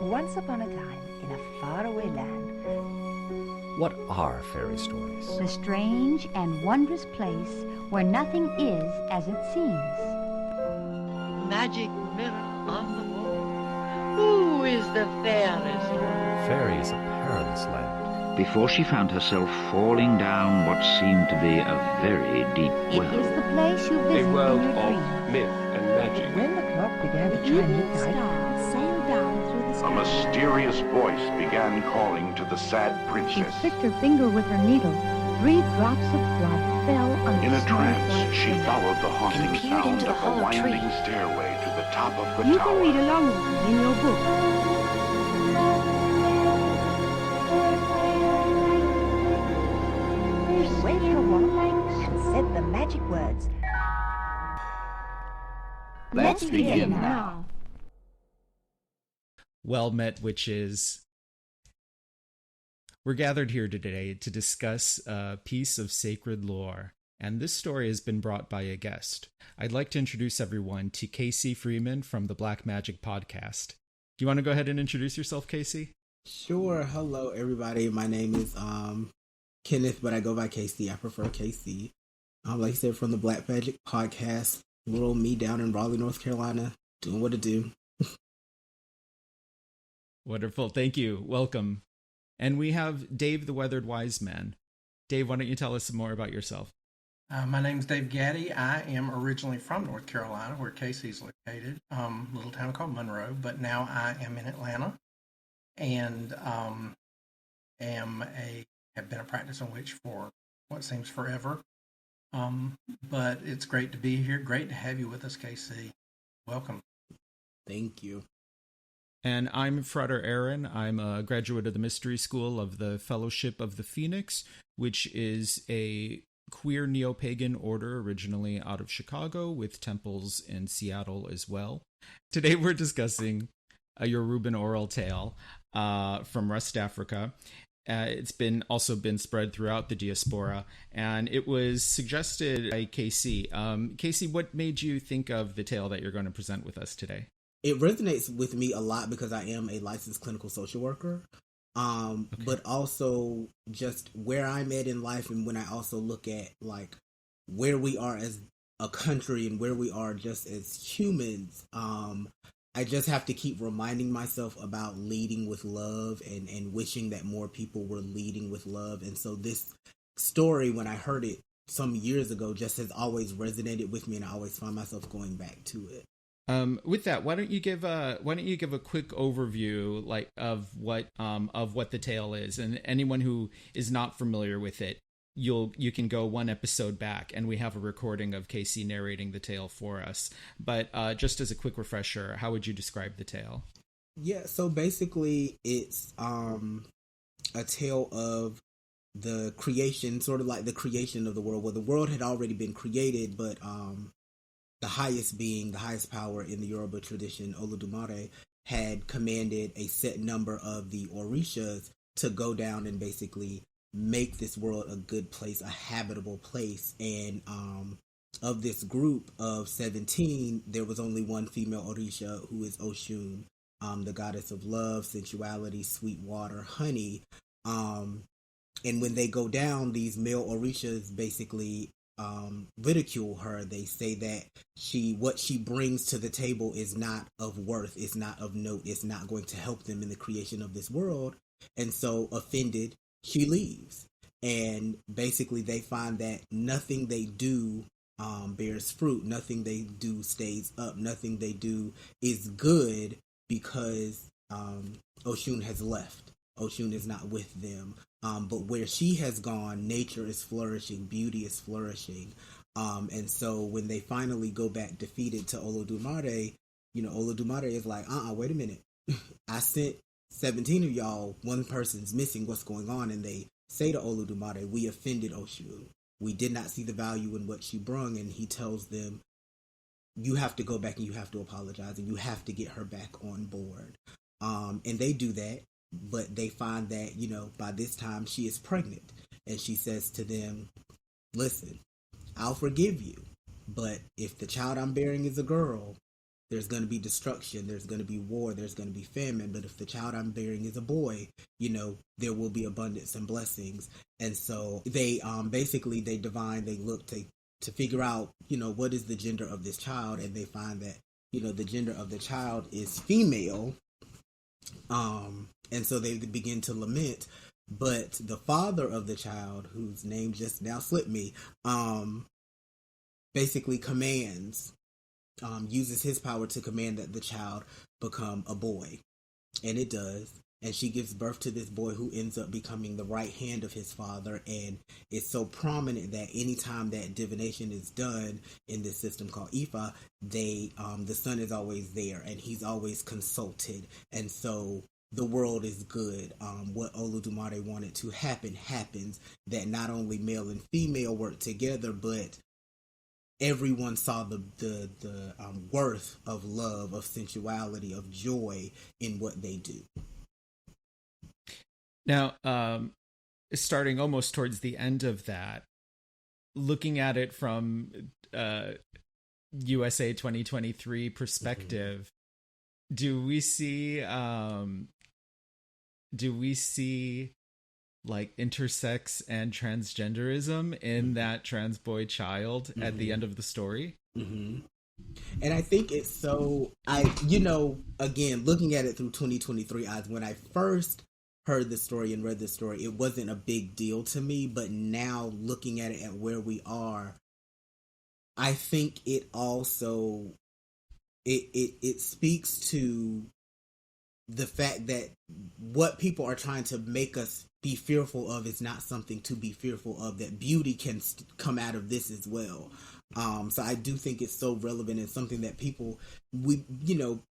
Once upon a time, in a faraway land, What are fairy stories? The strange and wondrous place where nothing is as it seems. Magic mirror on the wall. Who is the fairest? Fairy is a perilous land. Before she found herself falling down what seemed to be a very deep It well. is the place you visit A world in your of dreams. myth and magic. when the clock began to The chime evening midnight, star sailed down through the A sky. mysterious voice began calling to the sad She princess. pricked her finger with her needle. 3 drops of blood fell on the In a small trance, white she finger. followed the haunting peered sound into the of the hollow winding tree. stairway to the top of the You tower. can read along with me in your book. she waved her wand and said the magic words. Let's begin now. Well met, witches. We're gathered here today to discuss a piece of sacred lore, and this story has been brought by a guest. I'd like to introduce everyone to Casey Freeman from the Black Magick Podcast. Do you want to go ahead and introduce yourself, Casey? Sure. Hello, everybody. My name is Kenneth, but I go by Casey. I prefer Casey. Like I said, from the Black Magick Podcast. Little me down in Raleigh, North Carolina, doing what to do. Wonderful. Thank you. Welcome. And we have Dave the Weathered Wise Man. Dave, why don't you tell us some more about yourself? My name's Dave Gaddy. I am originally from North Carolina, where Casey's located, a little town called Monroe, but now I am in Atlanta, and have been a practicing witch for what seems forever. But it's great to be here. Great to have you with us, Casey. Welcome. Thank you. And I'm Frater Aaron. I'm a graduate of the Mystery School of the Fellowship of the Phoenix, which is a queer neo-pagan order originally out of Chicago with temples in Seattle as well. Today we're discussing a Yoruban oral tale from West Africa. It's also been spread throughout the diaspora, and it was suggested by Casey. Casey, what made you think of the tale that you're going to present with us today? It resonates with me a lot because I am a licensed clinical social worker. But also just where I'm at in life, and when I also look at like where we are as a country and where we are just as humans, I just have to keep reminding myself about leading with love and wishing that more people were leading with love. And so this story, when I heard it some years ago, just has always resonated with me, and I always find myself going back to it. With that, why don't you give a quick overview of what the tale is, and anyone who is not familiar with it, you can go one episode back, and we have a recording of Casey narrating the tale for us. But just as a quick refresher, how would you describe the tale? Yeah, so basically it's a tale of the creation, sort of like the creation of the world, where the world had already been created, but the highest being, the highest power in the Yoruba tradition, Olodumare, had commanded a set number of the Orishas to go down and basically make this world a good place, a habitable place. And of this group of 17, there was only one female Orisha, who is Oshun, the goddess of love, sensuality, sweet water, honey. And when they go down, these male Orishas basically ridicule her. They say that what she brings to the table is not of worth, it's not of note, it's not going to help them in the creation of this world. And so, offended, she leaves. And basically they find that nothing they do bears fruit, nothing they do stays up, nothing they do is good, because Oshun has left. Oshun is not with them. But where she has gone, nature is flourishing, beauty is flourishing. And so when they finally go back defeated to Olodumare, Olodumare is like, wait a minute. I sent 17 of y'all, one person's missing, what's going on? And they say to Olodumare, we offended Oshun. We did not see the value in what she brung. And he tells them, you have to go back and you have to apologize and you have to get her back on board. And they do that. But they find that, by this time she is pregnant. And she says to them, listen, I'll forgive you. But if the child I'm bearing is a girl, there's going to be destruction, there's going to be war, there's going to be famine. But if the child I'm bearing is a boy, there will be abundance and blessings. And so they basically they look to figure out, what is the gender of this child, and they find that, the gender of the child is female. And so they begin to lament, but the father of the child, whose name just now slipped me, basically uses his power to command that the child become a boy. And it does. And she gives birth to this boy who ends up becoming the right hand of his father. And it's so prominent that anytime that divination is done in this system called Ifa, the son is always there and he's always consulted. And so the world is good. What Olodumare wanted to happen happens, that not only male and female work together, but everyone saw the worth of love, of sensuality, of joy in what they do. Now, starting almost towards the end of that, looking at it from USA 2023 perspective, do we see like intersex and transgenderism in that trans boy child at the end of the story? And I think it's so, again, looking at it through 2023 eyes, when I first heard the story and read the story, it wasn't a big deal to me. But now looking at it at where we are, I think it also, it speaks to the fact that what people are trying to make us be fearful of is not something to be fearful of, that beauty can come out of this as well. So I do think it's so relevant and something that people,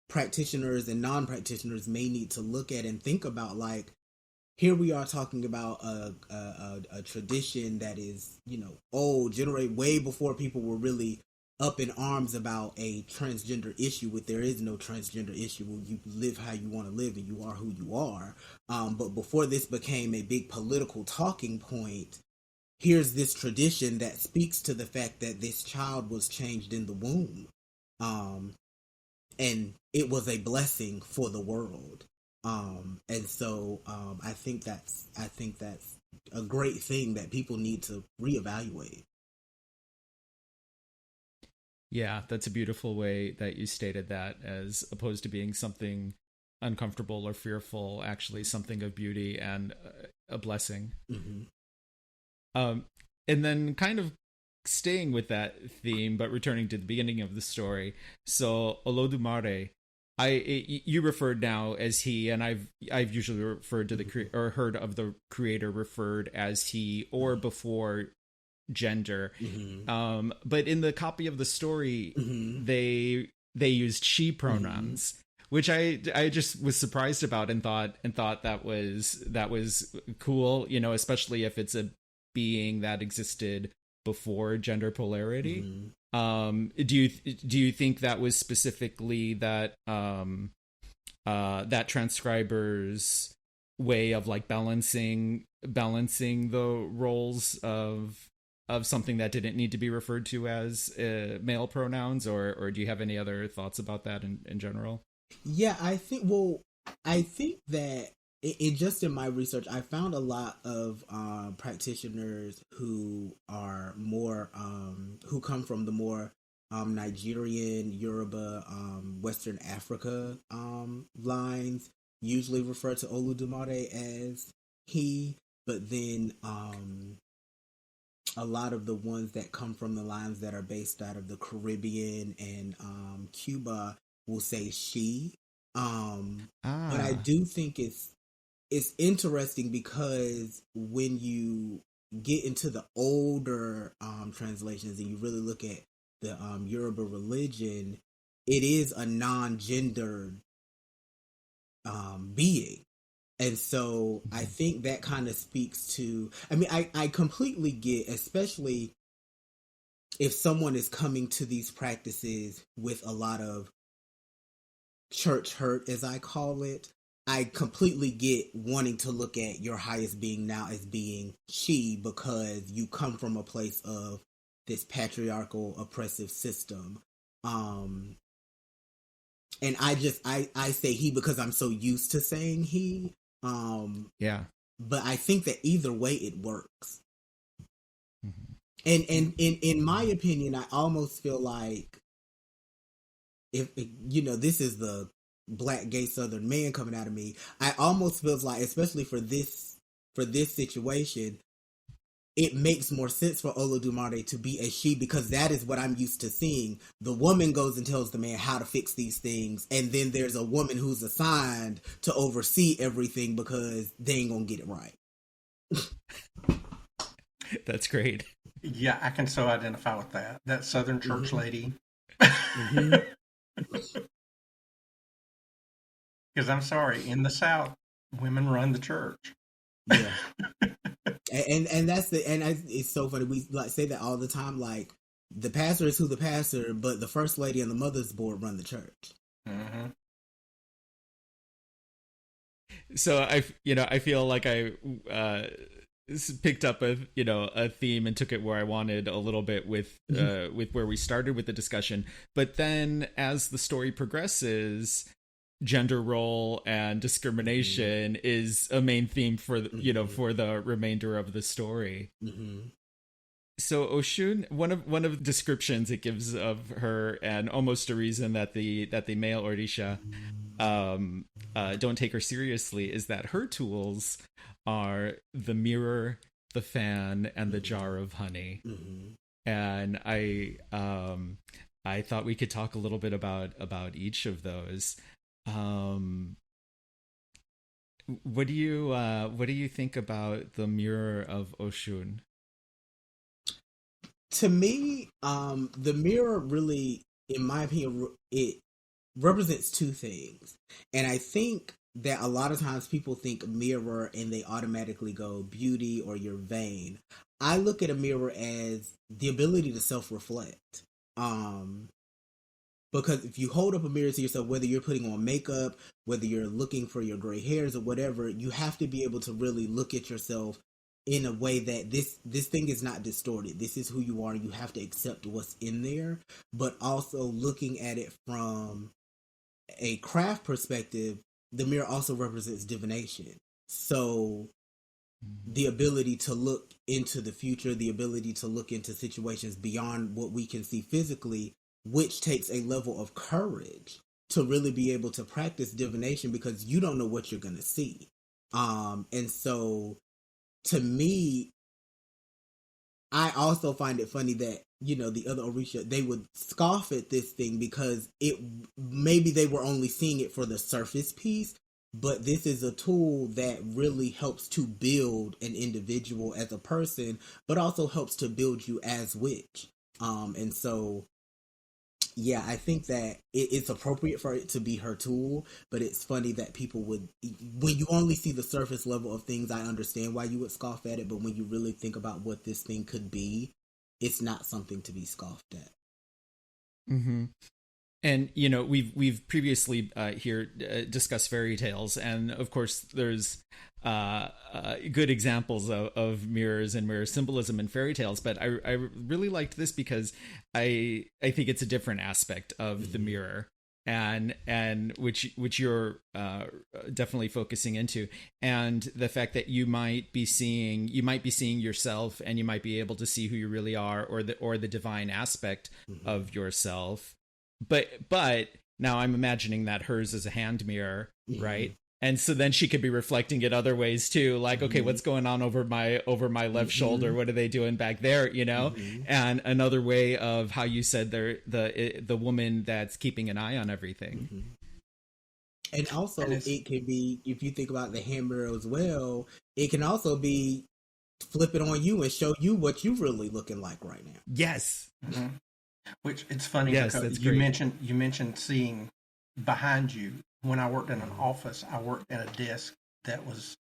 practitioners and non-practitioners may need to look at and think about. Like, here we are talking about a tradition that is, old, generated way before people were really up in arms about a transgender issue. With there is no transgender issue. You live how you want to live and you are who you are. But before this became a big political talking point, here's this tradition that speaks to the fact that this child was changed in the womb. And it was a blessing for the world. And so I think that's a great thing that people need to reevaluate. Yeah, that's a beautiful way that you stated that, as opposed to being something uncomfortable or fearful, actually something of beauty and a blessing. And then kind of staying with that theme, but returning to the beginning of the story. So Olodumare, you referred now as he, and I've usually referred to or heard of the creator referred as he or before gender. But in the copy of the story, they used she pronouns, which I just was surprised about and thought that was cool, especially if it's a being that existed before gender polarity. Do you think that was specifically that that transcriber's way of like balancing the roles of something that didn't need to be referred to as male pronouns, or do you have any other thoughts about that in general? Yeah, I think that just in my research, I found a lot of practitioners who are more who come from the more Nigerian, Yoruba, Western Africa lines usually refer to Olodumare as he, but then a lot of the ones that come from the lines that are based out of the Caribbean and Cuba will say she. But I do think it's interesting because when you get into the older translations and you really look at the Yoruba religion, it is a non-gendered being. And so I think that kind of speaks to, I completely get, especially if someone is coming to these practices with a lot of church hurt, as I call it, I completely get wanting to look at your highest being now as being she, because you come from a place of this patriarchal oppressive system. And I say he because I'm so used to saying he. Yeah. But I think that either way it works. And in my opinion, I almost feel like if this is the Black gay Southern man coming out of me, I almost feels like, especially for this situation, it makes more sense for Olodumare to be a she, because that is what I'm used to seeing. The woman goes and tells the man how to fix these things, and then there's a woman who's assigned to oversee everything because they ain't gonna get it right. That's great. Yeah, I can so identify with that. That Southern church lady. Because I'm sorry, in the South, women run the church. Yeah. And that's it's so funny. We say that all the time. Like, the pastor is who the pastor, but the first lady and the mother's board run the church. Mm-hmm. So I feel like I picked up a theme and took it where I wanted a little bit with where we started with the discussion. But then as the story progresses, gender role and discrimination is a main theme for for the remainder of the story. So Oshun, one of the descriptions it gives of her, and almost a reason that the male Orisha don't take her seriously, is that her tools are the mirror, the fan, and the jar of honey. And I thought we could talk a little bit about each of those. What do you think about the mirror of Oshun? To me, the mirror really, in my opinion, it represents two things. And I think that a lot of times people think mirror and they automatically go beauty or you're vain. I look at a mirror as the ability to self-reflect. Because if you hold up a mirror to yourself, whether you're putting on makeup, whether you're looking for your gray hairs or whatever, you have to be able to really look at yourself in a way that this thing is not distorted. This is who you are. You have to accept what's in there, but also looking at it from a craft perspective, the mirror also represents divination. So the ability to look into the future, the ability to look into situations beyond what we can see physically, which takes a level of courage to really be able to practice divination, because you don't know what you're going to see. And so to me, I also find it funny that, the other Orisha, they would scoff at this thing because maybe they were only seeing it for the surface piece, but this is a tool that really helps to build an individual as a person, but also helps to build you as witch. And so, yeah, I think that it's appropriate for it to be her tool, but it's funny that people would, when you only see the surface level of things, I understand why you would scoff at it, but when you really think about what this thing could be, it's not something to be scoffed at. Mm-hmm. And, we've previously here discussed fairy tales, and of course there's good examples of mirrors and mirror symbolism in fairy tales, but I really liked this because I think it's a different aspect of the mirror, and which you're definitely focusing into, and the fact that you might be seeing yourself, and you might be able to see who you really are, or the divine aspect of yourself. But now I'm imagining that hers is a hand mirror, right? And so then she could be reflecting it other ways too, like, okay, what's going on over my left shoulder? What are they doing back there? And another way of how you said the woman that's keeping an eye on everything. And also, it can be, if you think about the hand mirror as well, it can also be flip it on you and show you what you really looking like right now. Yes. Mm-hmm. Which, it's funny, yes, because you mentioned seeing behind you. When I worked in an office, I worked at a desk that was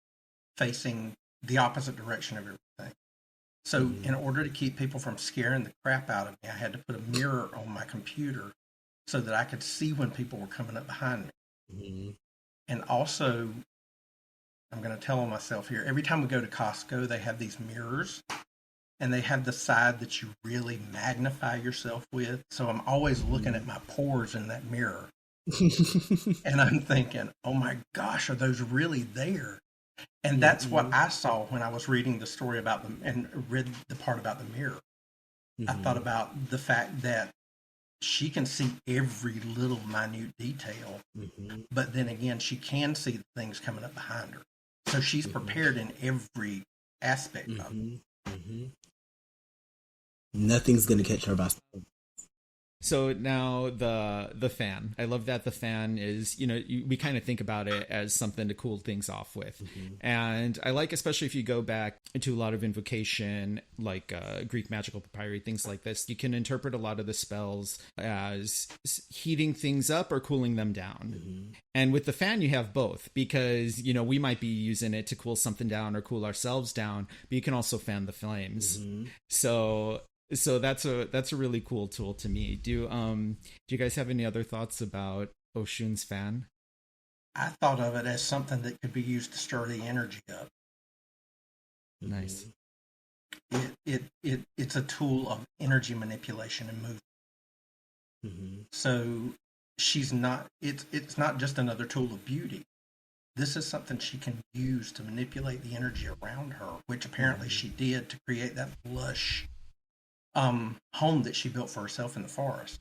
facing the opposite direction of everything. So in order to keep people from scaring the crap out of me, I had to put a mirror on my computer so that I could see when people were coming up behind me. And also, I'm going to tell on myself here, every time we go to Costco, they have these mirrors, and they have the side that you really magnify yourself with. So I'm always looking at my pores in that mirror And I'm thinking, oh my gosh, are those really there? And that's what I saw when I was reading the story about them and read the part about the mirror. I thought about the fact that she can see every little minute detail, but then again, she can see the things coming up behind her. So she's prepared in every aspect of it. Nothing's going to catch her by surprise. So now the fan. I love that the fan is, we kind of think about it as something to cool things off with. And I like, especially if you go back to a lot of invocation, like Greek magical papyri, things like this, you can interpret a lot of the spells as heating things up or cooling them down. And with the fan, you have both, because, we might be using it to cool something down or cool ourselves down, but you can also fan the flames. So that's a really cool tool to me. Do you guys have any other thoughts about Oshun's fan? I thought of it as something that could be used to stir the energy up. Nice. It's a tool of energy manipulation and movement. So she's not. It's not just another tool of beauty. This is something she can use to manipulate the energy around her, which apparently she did to create that lush home that she built for herself in the forest.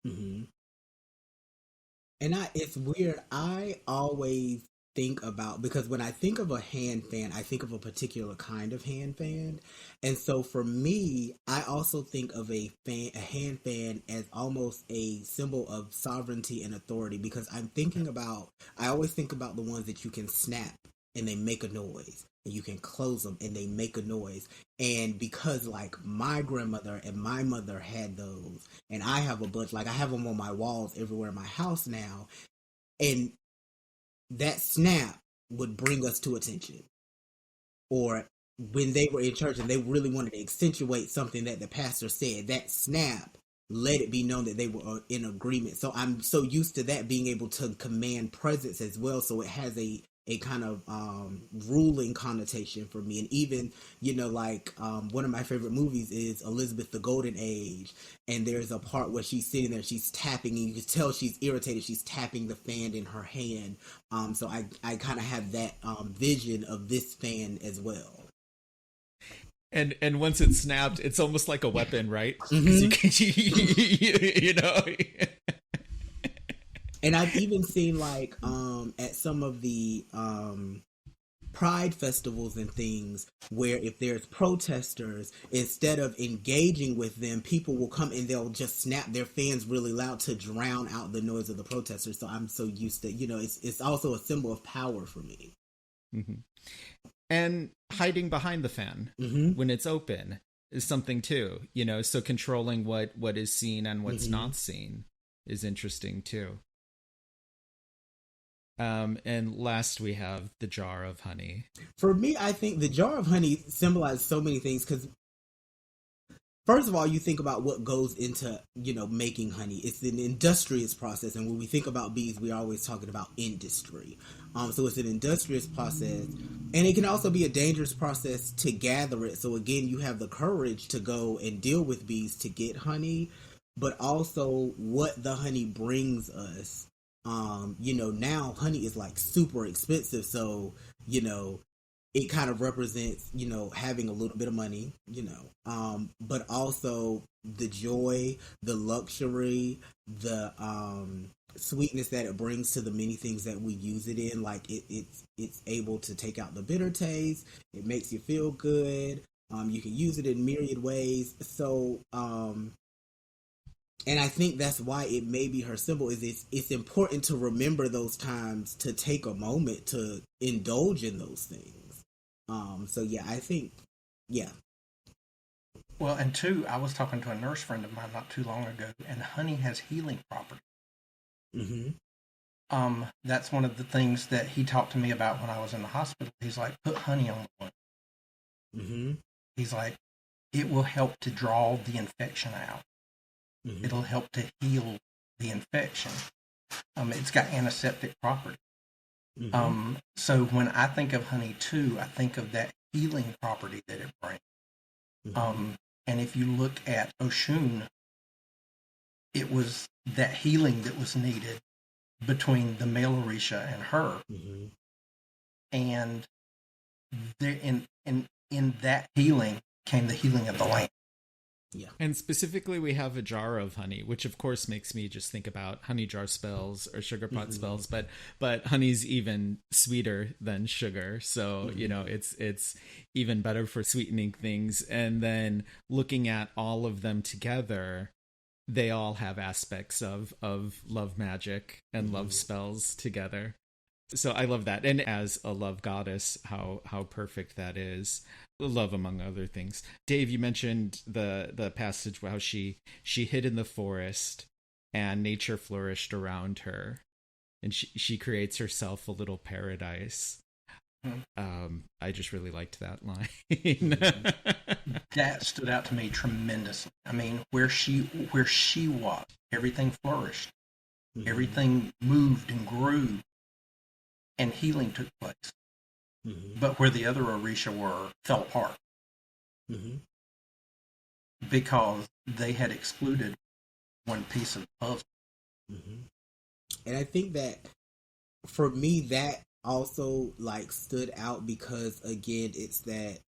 And it's weird. I always think about, because when I think of a hand fan, I think of a particular kind of hand fan. And so for me, I also think of a hand fan as almost a symbol of sovereignty and authority, because I always think about the ones that you can snap and they make a noise. And you can close them and they make a noise. And because like my grandmother and my mother had those, and I have a bunch, like I have them on my walls everywhere in my house now, and that snap would bring us to attention. Or when they were in church and they really wanted to accentuate something that the pastor said, that snap let it be known that they were in agreement. So I'm so used to that being able to command presence as well. So it has a kind of ruling connotation for me. And even, one of my favorite movies is Elizabeth the Golden Age, and there's a part where she's sitting there, she's tapping, and you can tell she's irritated, she's tapping the fan in her hand. So I kind of have that vision of this fan as well. And once it's snapped, it's almost like a weapon, right? Because you know. And I've even seen like at some of the pride festivals and things where if there's protesters, instead of engaging with them, people will come and they'll just snap their fans really loud to drown out the noise of the protesters. So I'm so used to, it's also a symbol of power for me. And hiding behind the fan when it's open is something too, so controlling what is seen and what's not seen is interesting too. And last we have the jar of honey. For me, I think the jar of honey symbolizes so many things, because first of all, you think about what goes into, making honey. It's an industrious process. And when we think about bees, we're always talking about industry. So it's an industrious process, and it can also be a dangerous process to gather it. So again, you have the courage to go and deal with bees to get honey, but also what the honey brings us. Now honey is like super expensive. So, it kind of represents, having a little bit of money, but also the joy, the luxury, the sweetness that it brings to the many things that we use it in. Like it's able to take out the bitter taste. It makes you feel good. You can use it in myriad ways. So, and I think that's why it may be her symbol. Is it's important to remember those times, to take a moment to indulge in those things. So yeah, I think, yeah. Well, and two, I was talking to a nurse friend of mine not too long ago, and honey has healing properties. That's one of the things that he talked to me about when I was in the hospital. He's like, put honey on the wound. He's like, it will help to draw the infection out. It'll help to heal the infection. It's got antiseptic properties. So when I think of honey too, I think of that healing property that it brings. And if you look at Oshun, it was that healing that was needed between the male Orisha and her. Mm-hmm. And there, in that healing came the healing of the land. Yeah. And specifically, we have a jar of honey, which of course makes me just think about honey jar spells or sugar pot spells. But honey's even sweeter than sugar, so it's even better for sweetening things. And then looking at all of them together, they all have aspects of love magic and love spells together. So I love that. And as a love goddess, how perfect that is. Love among other things. Dave, you mentioned the passage how she hid in the forest and nature flourished around her, and she creates herself a little paradise. I just really liked that line. That stood out to me tremendously. I mean, where she was, everything flourished, everything moved and grew, and healing took place. But where the other Orisha were, fell apart. Because they had excluded one piece of the puzzle. And I think that for me, that also like stood out because again, it's that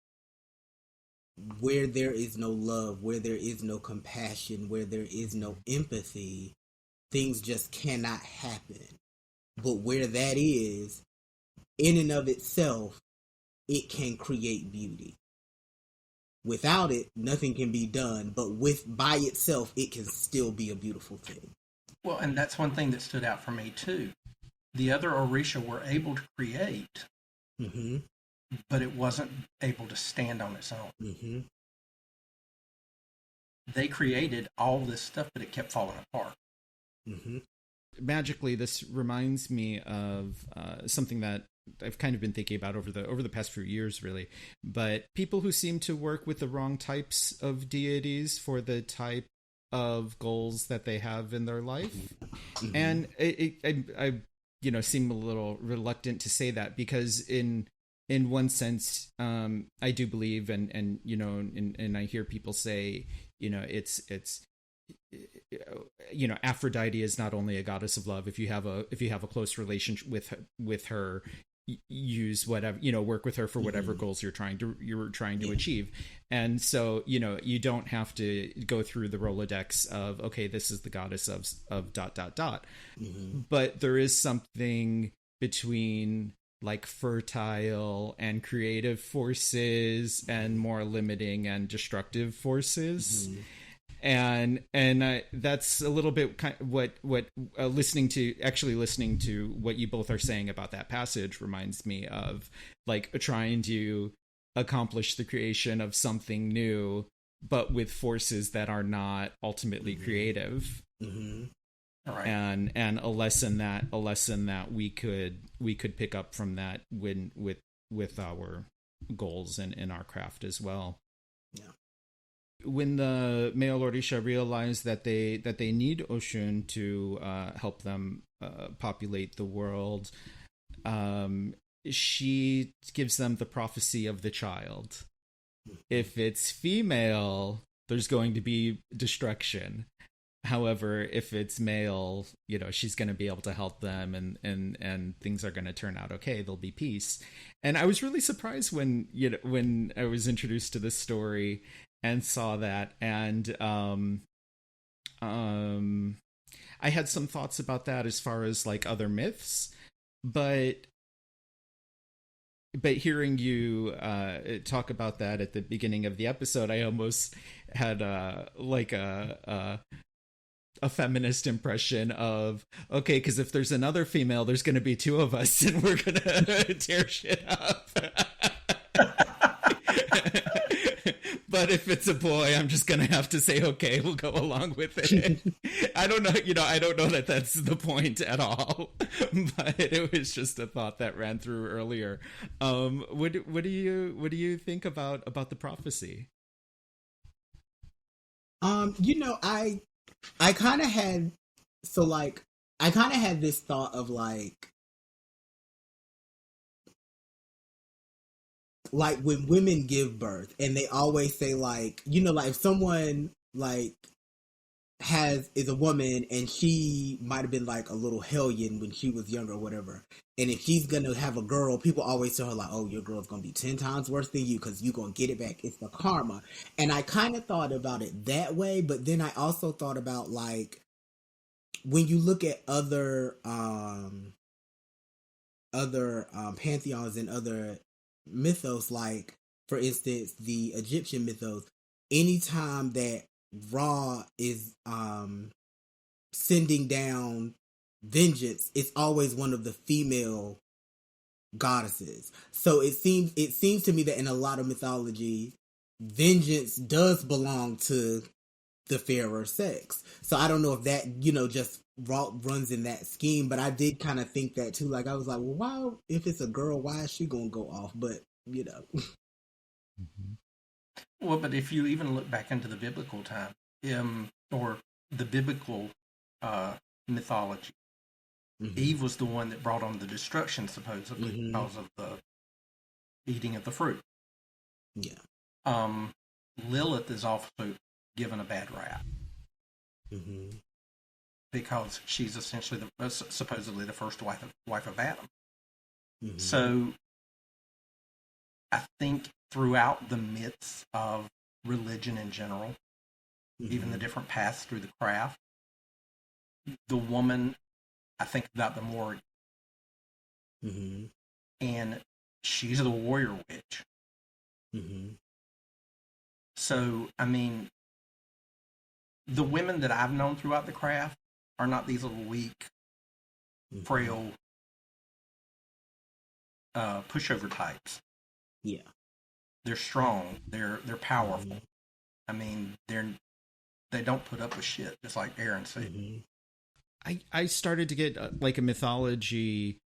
where there is no love, where there is no compassion, where there is no empathy, things just cannot happen. But where that is, in and of itself, it can create beauty. Without it, nothing can be done, but by itself, it can still be a beautiful thing. Well, and that's one thing that stood out for me too. The other Orisha were able to create, but it wasn't able to stand on its own. They created all this stuff, but it kept falling apart. Magically, this reminds me of something that I've kind of been thinking about over the past few years, really. But people who seem to work with the wrong types of deities for the type of goals that they have in their life, and I seem a little reluctant to say that because in one sense, I do believe, and I hear people say, it's Aphrodite is not only a goddess of love. If you have a close relationship with her, use whatever, work with her for whatever goals you're trying to achieve. And so, you don't have to go through the Rolodex of, okay, this is the goddess of ... But there is something between like fertile and creative forces and more limiting and destructive forces. And that's a little bit kind of what listening to what you both are saying about that passage reminds me of, like trying to accomplish the creation of something new, but with forces that are not ultimately creative. All right. And a lesson that we could pick up from that with our goals and in our craft as well. Yeah. When the male Orisha realize that they need Oshun to help them populate the world, she gives them the prophecy of the child. If it's female, there's going to be destruction. However, if it's male, she's going to be able to help them, and things are going to turn out okay. There'll be peace. And I was really surprised when I was introduced to this story and saw that, and I had some thoughts about that as far as like other myths, but hearing you talk about that at the beginning of the episode, I almost had a feminist impression of, okay, because if there's another female, there's going to be two of us, and we're going to tear shit up. But if it's a boy, I'm just going to have to say, okay, we'll go along with it. I don't know, I don't know that that's the point at all, but it was just a thought that ran through earlier. What do you think about the prophecy? I kind of had this thought of like when women give birth and they always say like, like if someone like is a woman, and she might have been like a little hellion when she was younger or whatever. And if she's gonna have a girl, people always tell her like, "Oh, your girl's gonna be 10 times worse than you because you gonna get it back. It's the karma." And I kind of thought about it that way, but then I also thought about like when you look at other pantheons and other mythos, like for instance the Egyptian mythos, anytime that Ra is sending down vengeance, it's always one of the female goddesses. So it seems to me that in a lot of mythology, vengeance does belong to the fairer sex. So I don't know if that, just runs in that scheme, but I did kind of think that too. Like I was like, well, why, if it's a girl, why is she gonna go off? But Mm-hmm. Well, but if you even look back into the biblical time, or the biblical mythology, Eve was the one that brought on the destruction, supposedly, because of the eating of the fruit. Yeah. Lilith is also given a bad rap because she's essentially supposedly the first wife of Adam. So I think throughout the myths of religion in general, even the different paths through the craft, the woman, I think about the Morgue, and she's the warrior witch. So, I mean, the women that I've known throughout the craft are not these little weak, frail, pushover types. Yeah. They're strong. They're powerful. I mean, they don't put up with shit, just like Aaron said. I started to get like a mythology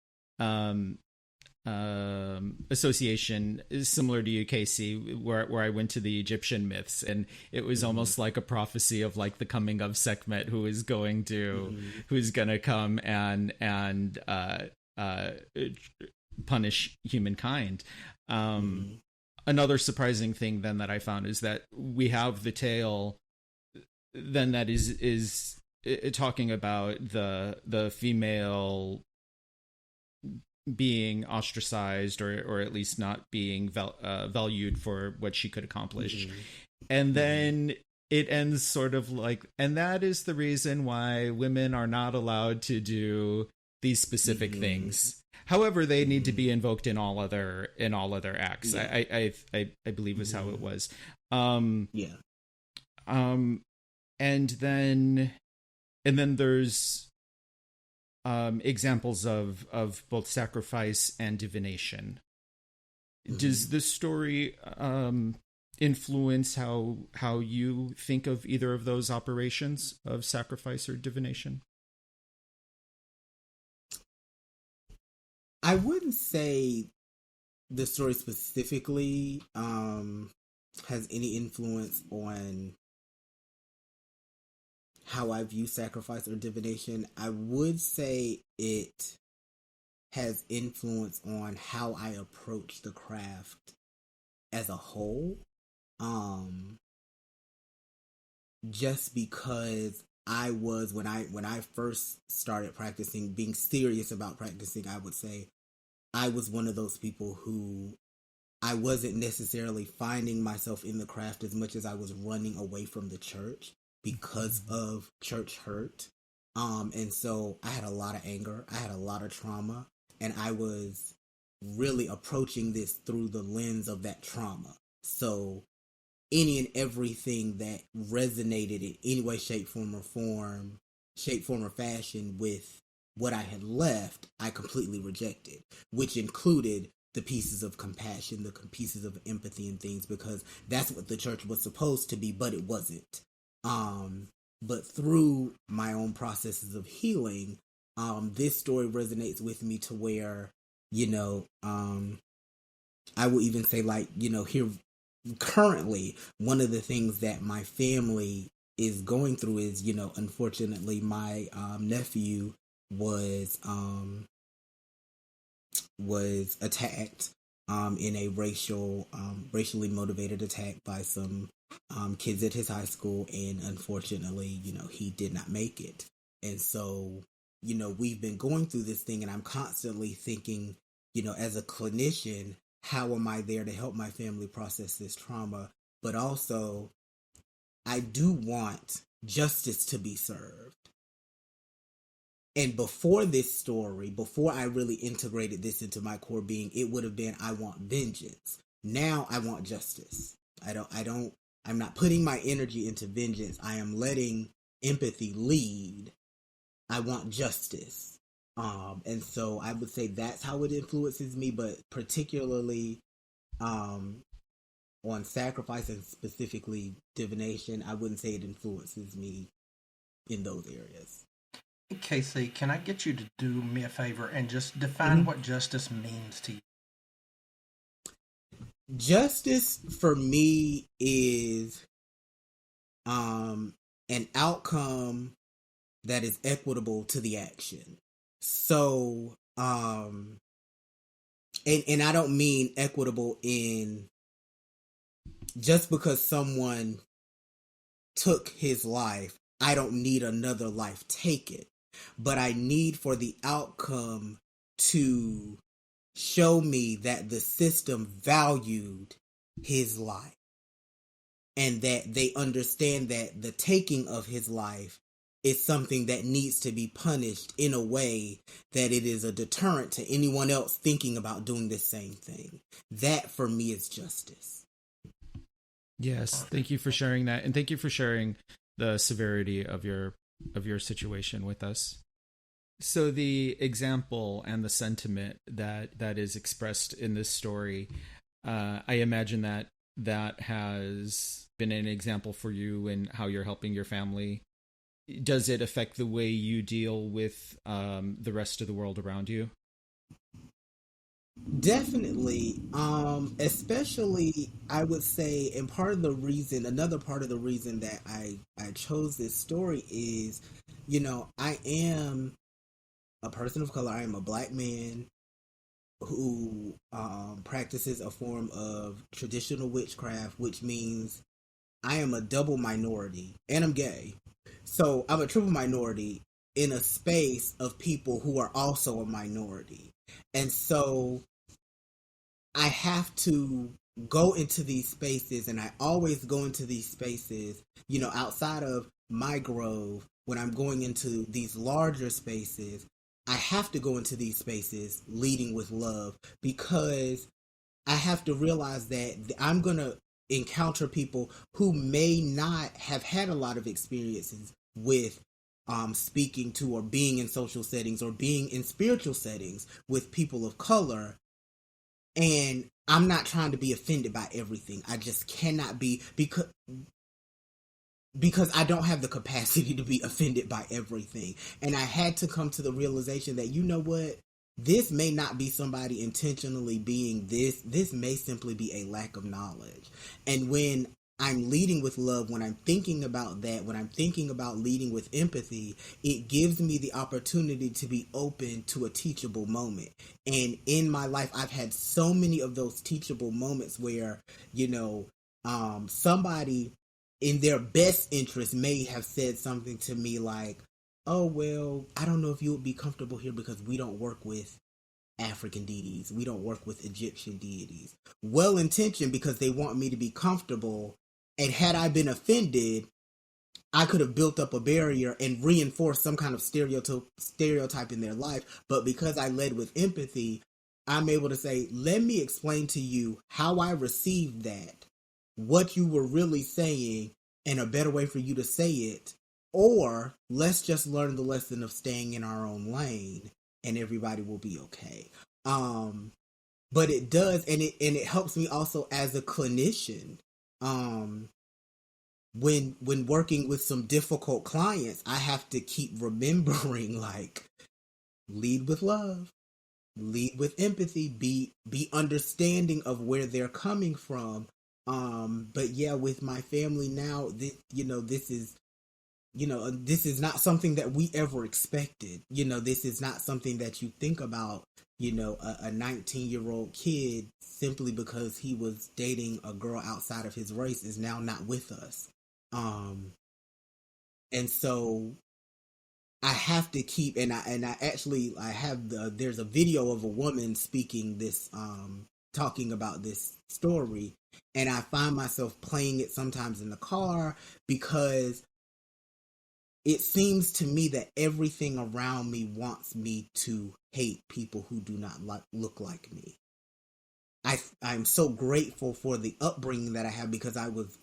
association similar to you, Casey, where I went to the Egyptian myths, and it was almost like a prophecy of like the coming of Sekhmet, who's gonna come and punish humankind. Another surprising thing then that I found is that we have the tale then that is talking about the female being ostracized or at least not being valued for what she could accomplish. And then it ends sort of like, and that is the reason why women are not allowed to do these specific things. However, they need to be invoked in all other acts. I believe is how it was. And then there's examples of both sacrifice and divination. Does this story influence how you think of either of those operations of sacrifice or divination? I wouldn't say the story specifically has any influence on how I view sacrifice or divination. I would say it has influence on how I approach the craft as a whole. Just because I was, when I first started practicing, being serious about practicing, I would say I was one of those people who I wasn't necessarily finding myself in the craft as much as I was running away from the church because of church hurt. And so I had a lot of anger, I had a lot of trauma, and I was really approaching this through the lens of that trauma. So any and everything that resonated in any way, shape, form, or fashion with what I had left, I completely rejected, which included the pieces of compassion, the pieces of empathy and things, because that's what the church was supposed to be, but it wasn't. But through my own processes of healing, this story resonates with me to where, I will even say, like, here currently, one of the things that my family is going through is, unfortunately, my nephew was attacked in a racially motivated attack by some kids at his high school, and unfortunately, he did not make it. And so, we've been going through this thing, and I'm constantly thinking, as a clinician, how am I there to help my family process this trauma? But also, I do want justice to be served. And before this story, before I really integrated this into my core being, it would have been, I want vengeance. Now I want justice. I'm not putting my energy into vengeance. I am letting empathy lead. I want justice. And so I would say that's how it influences me, but particularly on sacrifice and specifically divination, I wouldn't say it influences me in those areas. Casey, can I get you to do me a favor and just define what justice means to you? Justice for me is an outcome that is equitable to the action. So, and I don't mean equitable in just because someone took his life, I don't need another life taken. But I need for the outcome to show me that the system valued his life and that they understand that the taking of his life is something that needs to be punished in a way that it is a deterrent to anyone else thinking about doing the same thing. That for me is justice. Yes, thank you for sharing that, and thank you for sharing the severity of your situation with us. So the example and the sentiment that is expressed in this story, I imagine that has been an example for you in how you're helping your family. Does it affect the way you deal with the rest of the world around you? Definitely. Especially, I would say, and another part of the reason that I chose this story is, I am a person of color. I am a Black man who practices a form of traditional witchcraft, which means I am a double minority, and I'm gay. So I'm a triple minority in a space of people who are also a minority. And so I have to go into these spaces, and I always go into these spaces, outside of my grove, when I'm going into these larger spaces, I have to go into these spaces leading with love, because I have to realize that I'm going to encounter people who may not have had a lot of experiences with speaking to or being in social settings or being in spiritual settings with people of color. And I'm not trying to be offended by everything. I just cannot be, because I don't have the capacity to be offended by everything. And I had to come to the realization that, what, this may not be somebody intentionally being this. This may simply be a lack of knowledge. And when I'm leading with love, when I'm thinking about that, when I'm thinking about leading with empathy, it gives me the opportunity to be open to a teachable moment. And in my life, I've had so many of those teachable moments where, somebody in their best interest may have said something to me like, oh, well, I don't know if you would be comfortable here because we don't work with African deities. We don't work with Egyptian deities. Well-intentioned, because they want me to be comfortable. And had I been offended, I could have built up a barrier and reinforced some kind of stereotype in their life. But because I led with empathy, I'm able to say, let me explain to you how I received that, what you were really saying, and a better way for you to say it. Or let's just learn the lesson of staying in our own lane and everybody will be okay. But it does, and it helps me also as a clinician. When working with some difficult clients, I have to keep remembering, like, lead with love, lead with empathy, be understanding of where they're coming from. But yeah, with my family now, this is not something that we ever expected. This is not something that you think about, a 19-year-old kid simply because he was dating a girl outside of his race is now not with us. And so I have to keep, and I have there's a video of a woman speaking this, talking about this story, and I find myself playing it sometimes in the car because it seems to me that everything around me wants me to hate people who do not look like me. I'm so grateful for the upbringing that I have because I was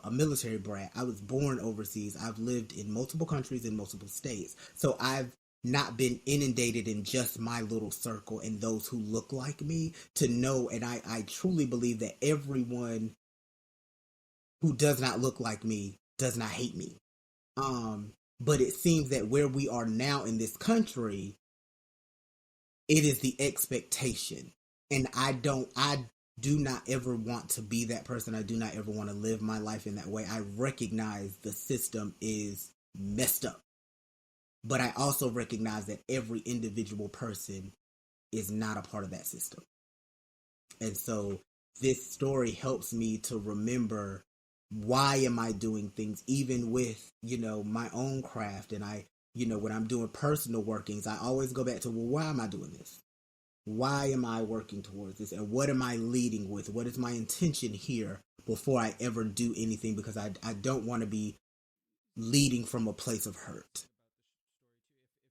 a military brat. I was born overseas. I've lived in multiple countries in multiple states. So I've not been inundated in just my little circle and those who look like me to know. And I truly believe that everyone who does not look like me does not hate me. But it seems that where we are now in this country, it is the expectation. And I do not ever want to be that person. I do not ever want to live my life in that way. I recognize the system is messed up. But I also recognize that every individual person is not a part of that system. And so this story helps me to remember, why am I doing things, even with, my own craft. And when I'm doing personal workings, I always go back to, well, why am I doing this? Why am I working towards this? And what am I leading with? What is my intention here before I ever do anything? Because I don't want to be leading from a place of hurt.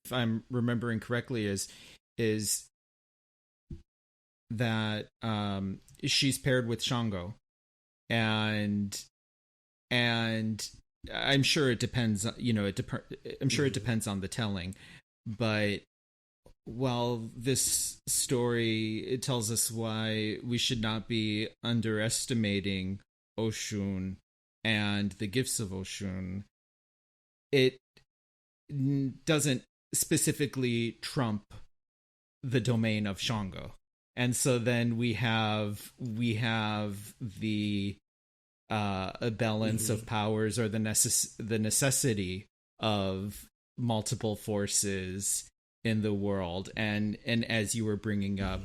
If I'm remembering correctly, is that she's paired with Shango, and I'm sure it depends. I'm sure it depends on the telling, but while this story, it tells us why we should not be underestimating Oshun and the gifts of Oshun, it doesn't specifically trump the domain of Shango. And so then we have the a balance of powers, or the necessity of multiple forces in the world, and as you were bringing up,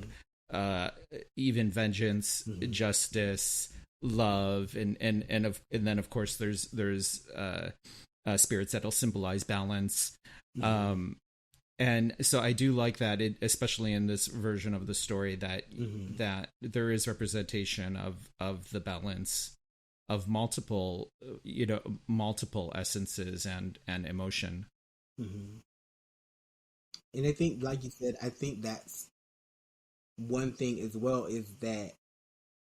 even vengeance, justice, love, and then of course there's spirits that'll symbolize balance, and so I do like that, especially in this version of the story, that that there is representation of the balance of multiple essences and emotion. And I think, like you said, I think that's one thing as well, is that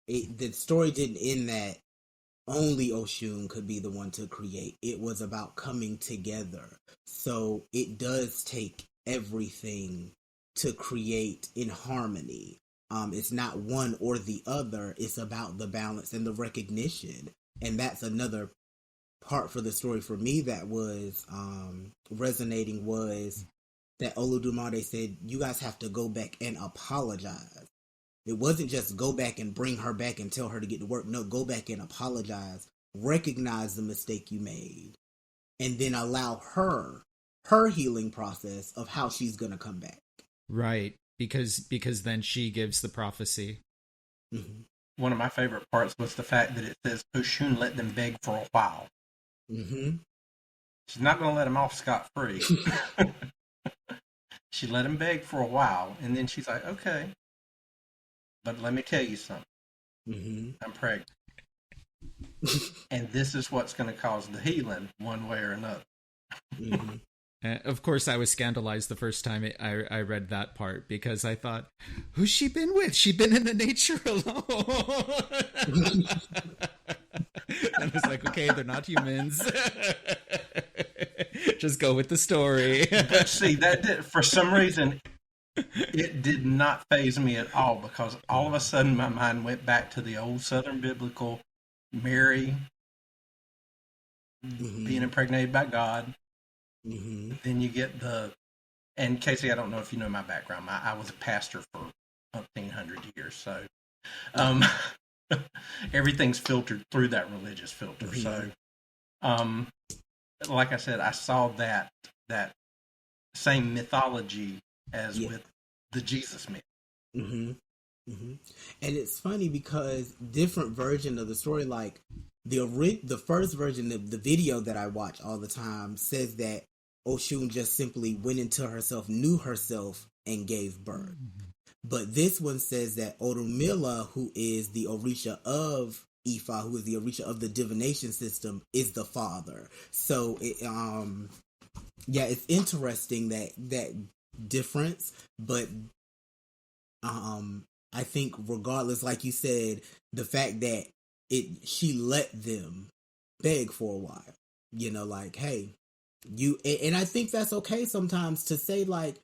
the story didn't end that only Oshun could be the one to create. It was about coming together. So it does take everything to create in harmony. It's not one or the other. It's about the balance and the recognition. And that's another part for the story for me that was resonating, was that Oludumare said, you guys have to go back and apologize. It wasn't just go back and bring her back and tell her to get to work. No, go back and apologize. Recognize the mistake you made. And then allow her healing process of how she's going to come back. Right. Because then she gives the prophecy. One of my favorite parts was the fact that it says Oshun let them beg for a while. She's not going to let them off scot-free. She let him beg for a while, and then she's like, okay, but let me tell you something. I'm pregnant. And this is what's going to cause the healing one way or another. Of course, I was scandalized the first time I read that part, because I thought, who's she been with? She been in the nature alone. And I was like, okay, they're not humans. Just go with the story. But see, for some reason, it did not faze me at all, because all of a sudden my mind went back to the old Southern biblical Mary being impregnated by God. Then you get and Casey, I don't know if you know my background. I was a pastor for 1,500 years, so everything's filtered through that religious filter. So, like I said, I saw that same mythology as with the Jesus myth. Mm-hmm. Mm-hmm. And it's funny because different version of the story, like the first version of the video that I watch all the time says that Oshun just simply went into herself, knew herself, and gave birth. But this one says that Orunmila, who is the Orisha of Ifa, who is the Orisha of the divination system, is the father. So it's interesting that difference, but I think regardless, like you said, the fact that she let them beg for a while, like, hey, and I think that's okay sometimes to say, like,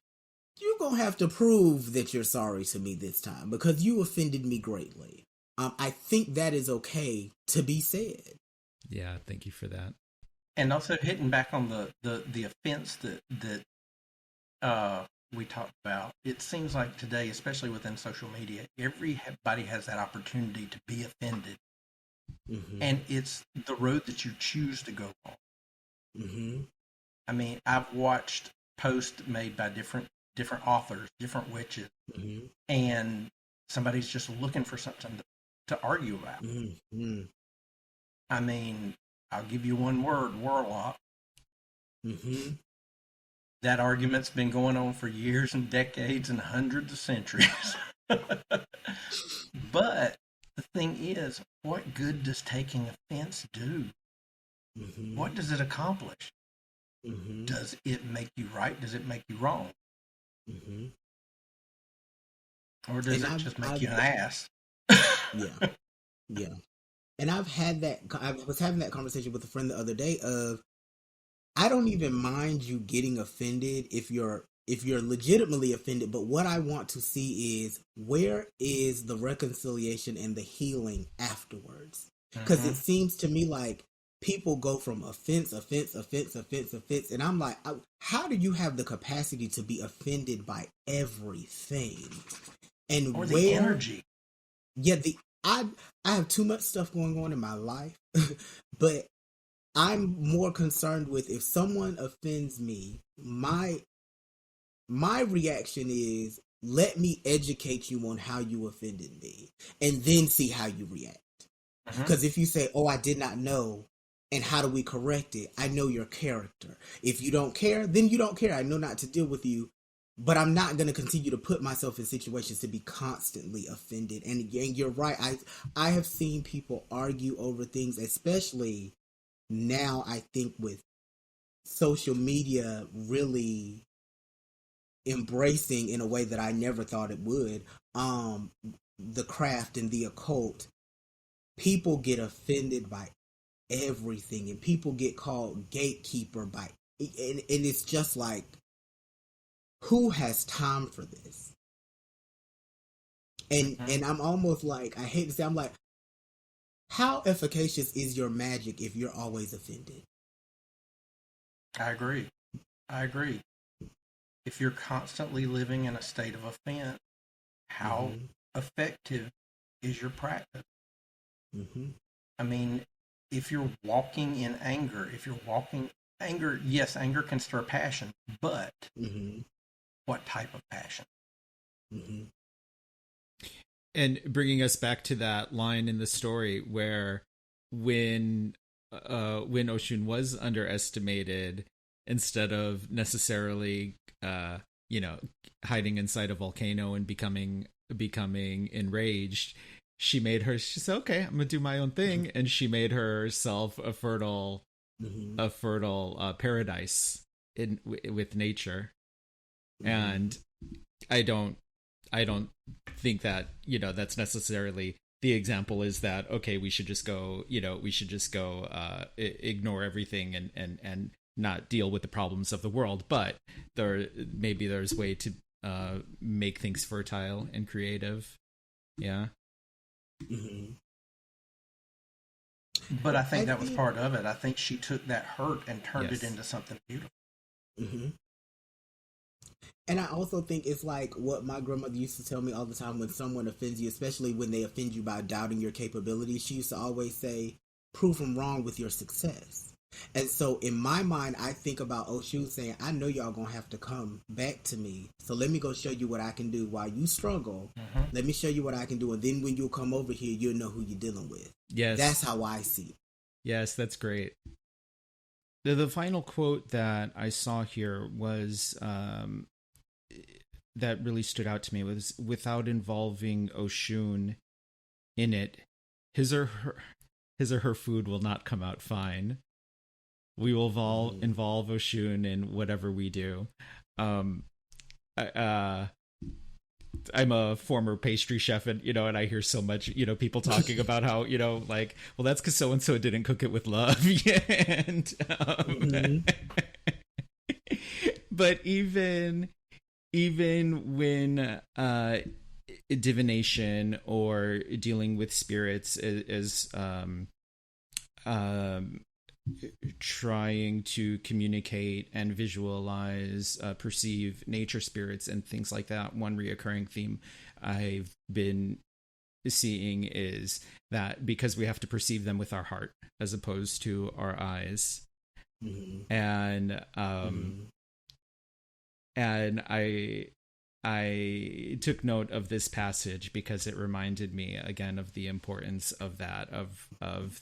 you're going to have to prove that you're sorry to me this time because you offended me greatly. I think that is okay to be said. Yeah, thank you for that. And also hitting back on the offense that we talked about, it seems like today, especially within social media, everybody has that opportunity to be offended. Mm-hmm. And it's the road that you choose to go on. Mm-hmm. I mean, I've watched posts made by different authors, different witches, mm-hmm. and somebody's just looking for something to argue about. Mm-hmm. I mean, I'll give you one word: warlock. Mm-hmm. That argument's been going on for years and decades and hundreds of centuries. But the thing is, what good does taking offense do? Mm-hmm. What does it accomplish? Mm-hmm. Does it make you right? Does it make you wrong? Mm-hmm. Or does it just make you an ass? Yeah. And I was having that conversation with a friend the other day of, I don't even mind you getting offended if you're legitimately offended, but what I want to see is, where is the reconciliation and the healing afterwards? Because it seems to me like people go from offense, and I'm like, how do you have the capacity to be offended by everything? And or the energy? Yeah, I have too much stuff going on in my life, but I'm more concerned with, if someone offends me, my reaction is, let me educate you on how you offended me, and then see how you react. Because if you say, oh, I did not know, and how do we correct it? I know your character. If you don't care, then you don't care. I know not to deal with you, but I'm not going to continue to put myself in situations to be constantly offended. And you're right. I have seen people argue over things, especially now, I think, with social media really embracing in a way that I never thought it would, the craft and the occult. People get offended by everything, and people get called gatekeeper by, and it's just like, who has time for this? And I'm almost like, I hate to say, I'm like, how efficacious is your magic if you're always offended? I agree. If you're constantly living in a state of offense, how effective is your practice? I mean, if you're walking in anger, yes, anger can stir passion, but what type of passion? And bringing us back to that line in the story where when Oshun was underestimated, instead of necessarily hiding inside a volcano and becoming enraged, she said, okay, I'm gonna do my own thing, and she made herself a fertile paradise with nature. And I don't think that that's necessarily the example, is that, okay, we should just go ignore everything and not deal with the problems of the world. But there's way to make things fertile and creative. Yeah. But I think that was part of it. I think she took that hurt and turned it into something beautiful. And I also think it's like what my grandmother used to tell me all the time: when someone offends you, especially when they offend you by doubting your capabilities, she used to always say, prove them wrong with your success. And so in my mind, I think about Oshun saying, I know y'all gonna have to come back to me. So let me go show you what I can do while you struggle. Let me show you what I can do. And then when you come over here, you'll know who you're dealing with. Yes. That's how I see it. Yes, that's great. The final quote that I saw here was that really stood out to me was, without involving Oshun in it, his or her food will not come out fine. We will involve Oshun in whatever we do. I'm a former pastry chef, and and I hear so much people talking about how like, well, that's because so and so didn't cook it with love. And but even when divination or dealing with spirits is trying to communicate and visualize, perceive nature spirits and things like that, one reoccurring theme I've been seeing is that because we have to perceive them with our heart as opposed to our eyes. And and I took note of this passage because it reminded me again of the importance of that, of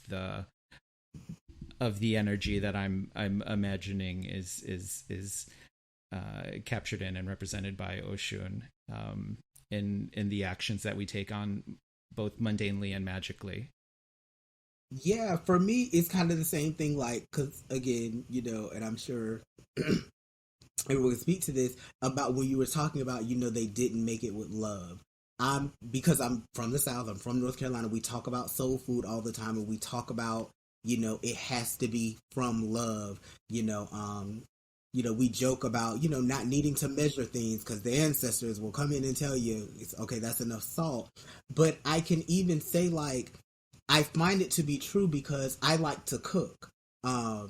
the energy that I'm imagining is captured in and represented by Oshun in the actions that we take on, both mundanely and magically. Yeah, for me, it's kind of the same thing. Like, because again, and I'm sure everyone can speak to this about when you were talking about, they didn't make it with love. Because I'm from the South, I'm from North Carolina. We talk about soul food all the time, and we talk about it has to be from love. We joke about, not needing to measure things because the ancestors will come in and tell you, it's okay, that's enough salt. But I can even say, like, I find it to be true because I like to cook. Well,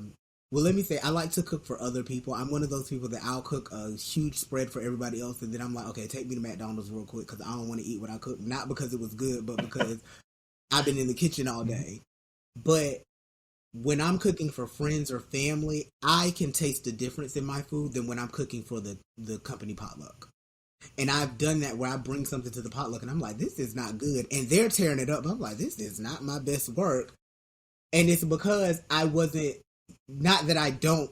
let me say, I like to cook for other people. I'm one of those people that I'll cook a huge spread for everybody else, and then I'm like, okay, take me to McDonald's real quick because I don't want to eat what I cook. Not because it was good, but because I've been in the kitchen all day. But when I'm cooking for friends or family, I can taste the difference in my food than when I'm cooking for the company potluck. And I've done that where I bring something to the potluck and I'm like, this is not good. And they're tearing it up. I'm like, this is not my best work. And it's because I wasn't, not that I don't,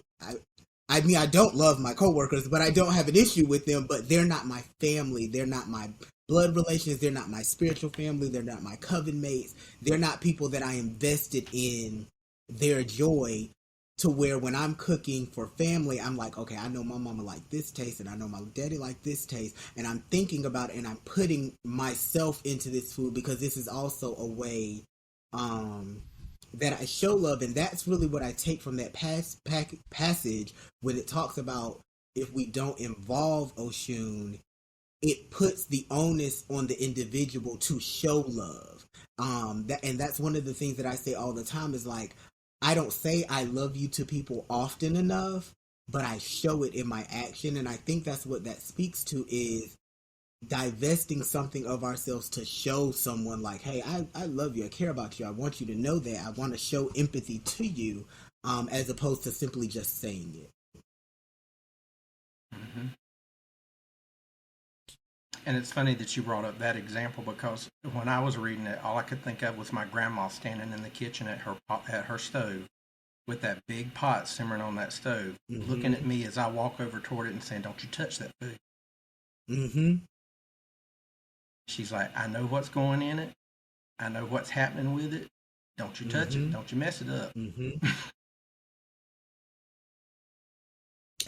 I mean, I don't love my coworkers, but I don't have an issue with them, but they're not my family. They're not my blood relations. They're not my spiritual family. They're not my coven mates. They're not people that I invested in their joy, to where when I'm cooking for family, I'm like, okay, I know my mama like this taste and I know my daddy like this taste, and I'm thinking about it and I'm putting myself into this food because this is also a way that I show love. And that's really what I take from that passage when it talks about if we don't involve Oshun, it puts the onus on the individual to show love. And that's one of the things that I say all the time is like, I don't say I love you to people often enough, but I show it in my action. And I think that's what that speaks to, is divesting something of ourselves to show someone like, hey, I love you. I care about you. I want you to know that. I want to show empathy to you, as opposed to simply just saying it. Mm-hmm. And it's funny that you brought up that example, because when I was reading it, all I could think of was my grandma standing in the kitchen at her stove with that big pot simmering on that stove, looking at me as I walk over toward it and saying, don't you touch that food. Mm-hmm. She's like, I know what's going in it. I know what's happening with it. Don't you touch it. Don't you mess it up.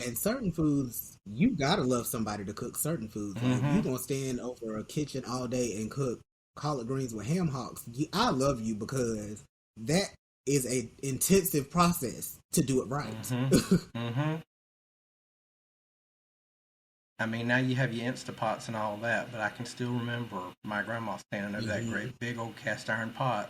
And certain foods, you gotta love somebody to cook certain foods. Like, you gonna stand over a kitchen all day and cook collard greens with ham hocks. I love you because that is an intensive process to do it right. I mean, now you have your Instapots and all that, but I can still remember my grandma standing over that great big old cast iron pot.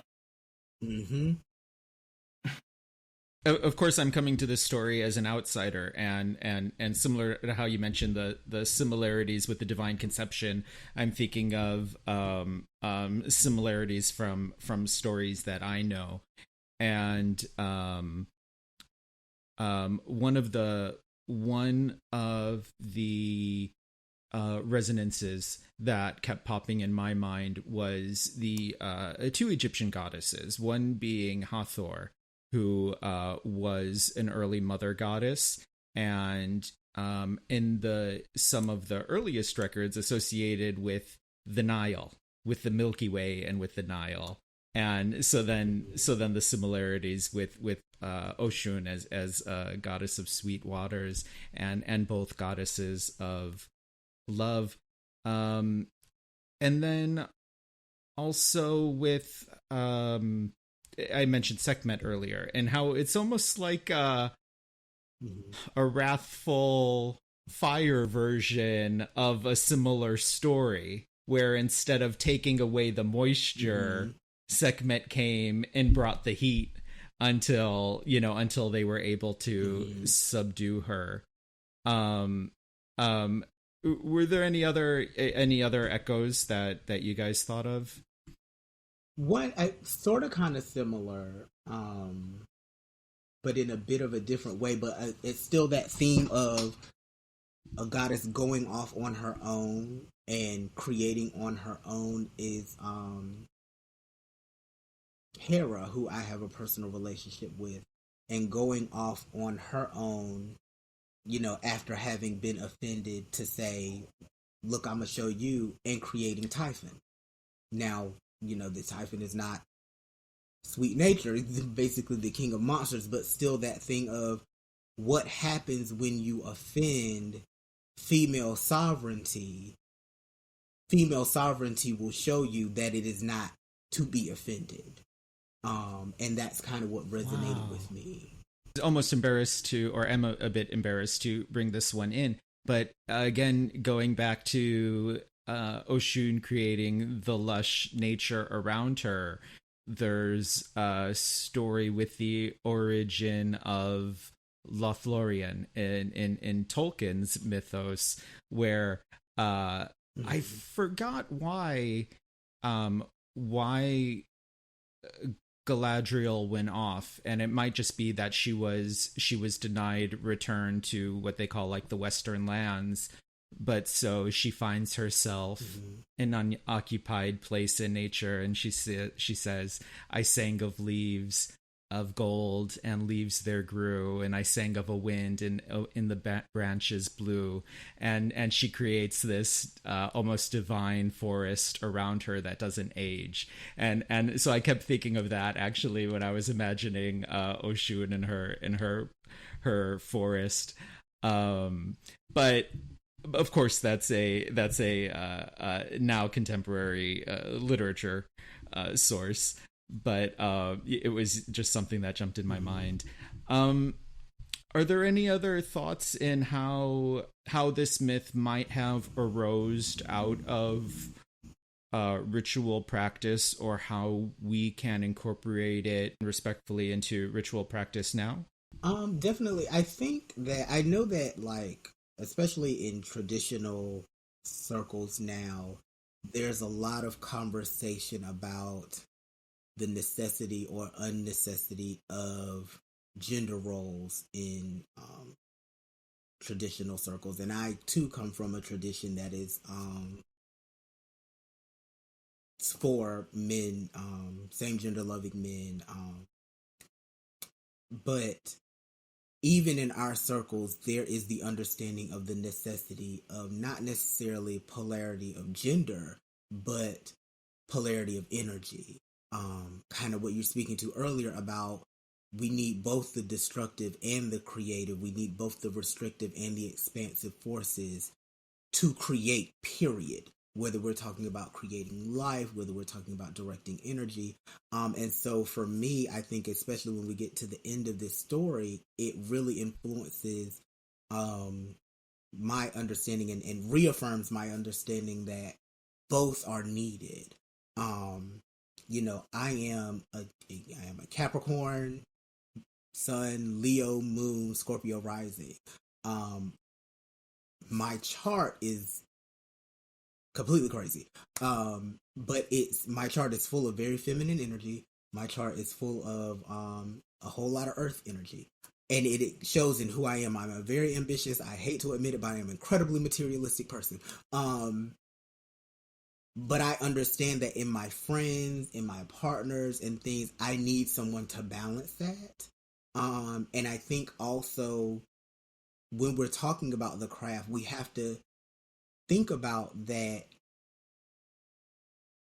Of course, I'm coming to this story as an outsider, and similar to how you mentioned the similarities with the divine conception, I'm thinking of similarities from stories that I know, and one of the resonances that kept popping in my mind was the two Egyptian goddesses, one being Hathor, who was an early mother goddess, and in some of the earliest records associated with the Nile, with the Milky Way and with the Nile. And so then the similarities with Oshun as goddess of sweet waters and both goddesses of love, and then also with I mentioned Sekhmet earlier, and how it's almost like a wrathful fire version of a similar story, where instead of taking away the moisture, Sekhmet came and brought the heat until they were able to subdue her. Were there any other echoes that you guys thought of? One, sort of kind of similar, but in a bit of a different way. But it's still that theme of a goddess going off on her own and creating on her own is Hera, who I have a personal relationship with, and going off on her own, after having been offended, to say, look, I'm going to show you, and creating Typhon. Now, the Typhon is not sweet nature. It's basically the king of monsters, but still that thing of what happens when you offend female sovereignty. Female sovereignty will show you that it is not to be offended. And that's kind of what resonated with me. Almost embarrassed to, or am a bit embarrassed to bring this one in, but again, going back to Oshun creating the lush nature around her, there's a story with the origin of Lothlorien in Tolkien's mythos, where I forgot why Galadriel went off, and it might just be that she was denied return to what they call like the Western lands, but so she finds herself in an unoccupied place in nature, and she says, I sang of leaves of gold, and leaves there grew, and I sang of a wind, and in the branches blew, and she creates this almost divine forest around her that doesn't age, and so I kept thinking of that actually when I was imagining Oshun and her forest, but of course that's a now contemporary literature source. But it was just something that jumped in my mind. Are there any other thoughts in how this myth might have arose out of ritual practice, or how we can incorporate it respectfully into ritual practice now? Definitely. I think that I know that, like, especially in traditional circles now, there's a lot of conversation about the necessity or unnecessity of gender roles in traditional circles. And I too come from a tradition that is for men, same gender loving men. But even in our circles, there is the understanding of the necessity of not necessarily polarity of gender, but polarity of energy. Kind of what you're speaking to earlier about, we need both the destructive and the creative. We need both the restrictive and the expansive forces to create, period. Whether we're talking about creating life, whether we're talking about directing energy. And so for me, I think especially when we get to the end of this story, it really influences my understanding and reaffirms my understanding that both are needed. I am a Capricorn Sun, Leo Moon, Scorpio rising. My chart is completely crazy. But my chart is full of very feminine energy. My chart is full of a whole lot of earth energy. and it shows in who I am. I'm a very ambitious, I hate to admit it, but I am an incredibly materialistic person. But I understand that in my friends, in my partners and things, I need someone to balance that. And I think also when we're talking about the craft, we have to think about that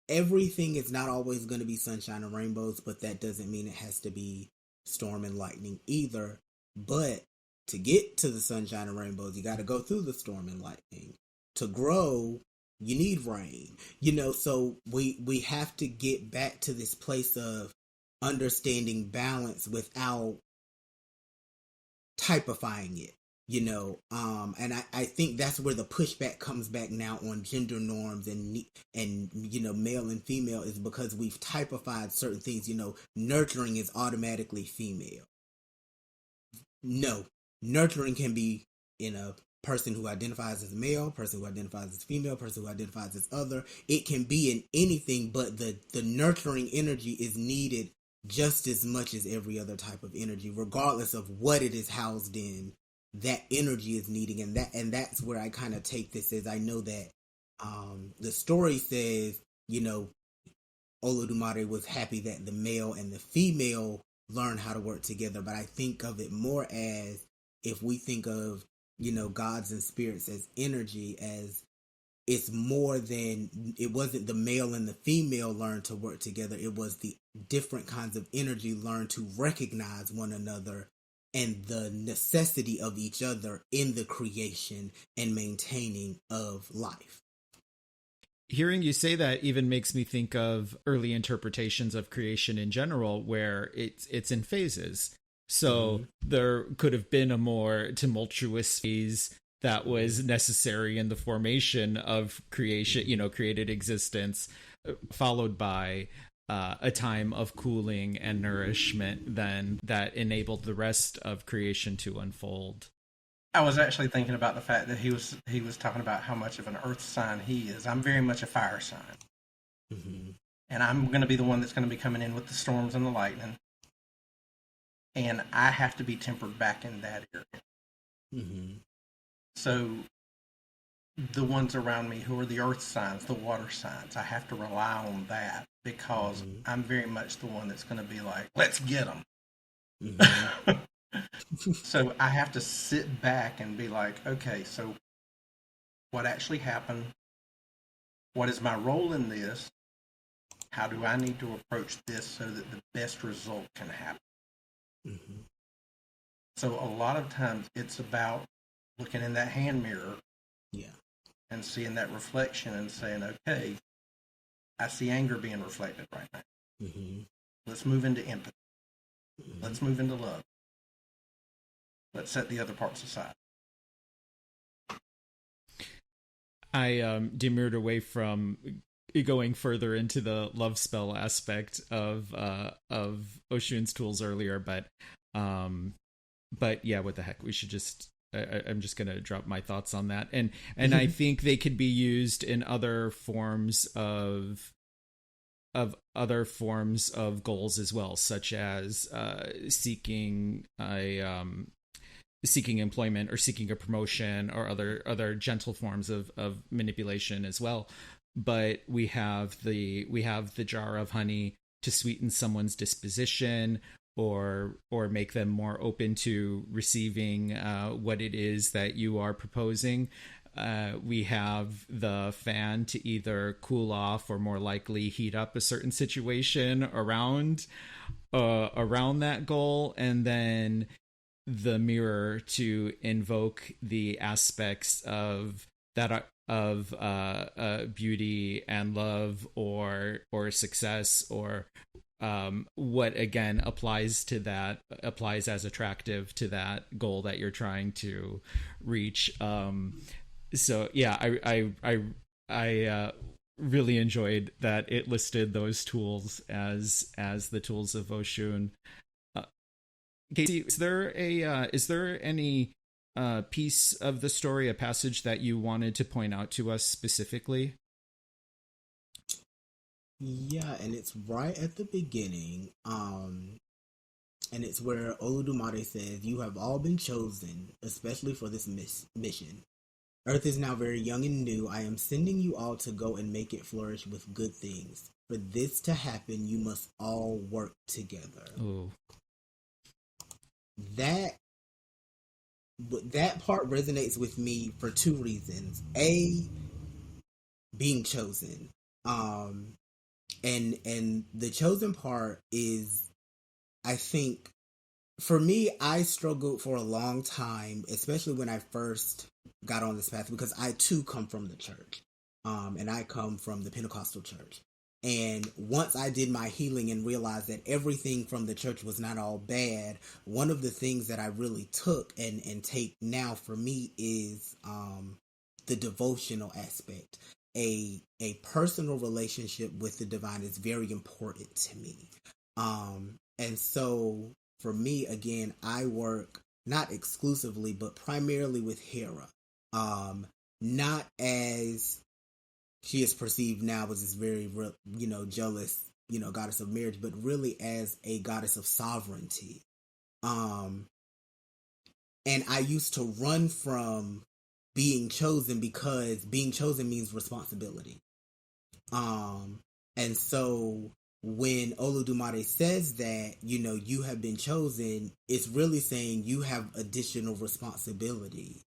everything is not always going to be sunshine and rainbows, but that doesn't mean it has to be storm and lightning either. But to get to the sunshine and rainbows, you got to go through the storm and lightning. To grow, you need rain, so we have to get back to this place of understanding balance without typifying it, and I think that's where the pushback comes back now on gender norms and male and female, is because we've typified certain things. Nurturing is automatically female. No, nurturing can be in a person who identifies as male, person who identifies as female, person who identifies as other. It can be in anything, but the nurturing energy is needed just as much as every other type of energy, regardless of what it is housed in. That energy is needing, and that's where I kind of take this as, I know that the story says, Olodumare was happy that the male and the female learn how to work together, but I think of it more as, if we think of gods and spirits as energy, as it's more than, it wasn't the male and the female learned to work together, it was the different kinds of energy learned to recognize one another and the necessity of each other in the creation and maintaining of life. Hearing you say that even makes me think of early interpretations of creation in general, where it's in phases. So there could have been a more tumultuous phase that was necessary in the formation of creation, created existence, followed by a time of cooling and nourishment then that enabled the rest of creation to unfold. I was actually thinking about the fact that he was talking about how much of an earth sign he is. I'm very much a fire sign. Mm-hmm. And I'm going to be the one that's going to be coming in with the storms and the lightning. And I have to be tempered back in that area. Mm-hmm. So the ones around me who are the earth signs, the water signs, I have to rely on that, because I'm very much the one that's going to be like, let's get them. Mm-hmm. So I have to sit back and be like, okay, so what actually happened? What is my role in this? How do I need to approach this so that the best result can happen? Mm-hmm. So a lot of times it's about looking in that hand mirror, and seeing that reflection and saying, okay, I see anger being reflected right now. Mm-hmm. Let's move into empathy. Mm-hmm. Let's move into love. Let's set the other parts aside. I demurred away from going further into the love spell aspect of Oshun's tools earlier, but yeah, what the heck? We should just. I'm just going to drop my thoughts on that, and I think they could be used in other forms of goals as well, such as seeking employment or seeking a promotion or other gentle forms of manipulation as well. But we have the jar of honey to sweeten someone's disposition, or make them more open to receiving what it is that you are proposing. We have the fan to either cool off or more likely heat up a certain situation around that goal, and then the mirror to invoke the aspects of that of beauty and love or success, or what again applies as attractive to that goal that you're trying to reach. So yeah, I really enjoyed that it listed those tools as the tools of Oshun. Casey, is there any piece of the story, a passage that you wanted to point out to us specifically? Yeah, and it's right at the beginning. And And it's where Oludumare says, "You have all been chosen, especially for this mission. Earth is now very young and new. I am sending you all to go and make it flourish with good things. For this to happen, you must all work together." Oh. That part resonates with me for two reasons. A, being chosen. And the chosen part is, I think, for me, I struggled for a long time, especially when I first got on this path, because I too come from the church. And I come from the Pentecostal church. And once I did my healing and realized that everything from the church was not all bad, one of the things that I really took and take now for me is the devotional aspect. A personal relationship with the divine is very important to me. And so for me, again, I work not exclusively, but primarily with Hera. Not as she is perceived now as this very, jealous, goddess of marriage, but really as a goddess of sovereignty. And I used to run from being chosen because being chosen means responsibility. And so when Oludumare says that, you have been chosen, it's really saying you have additional responsibility,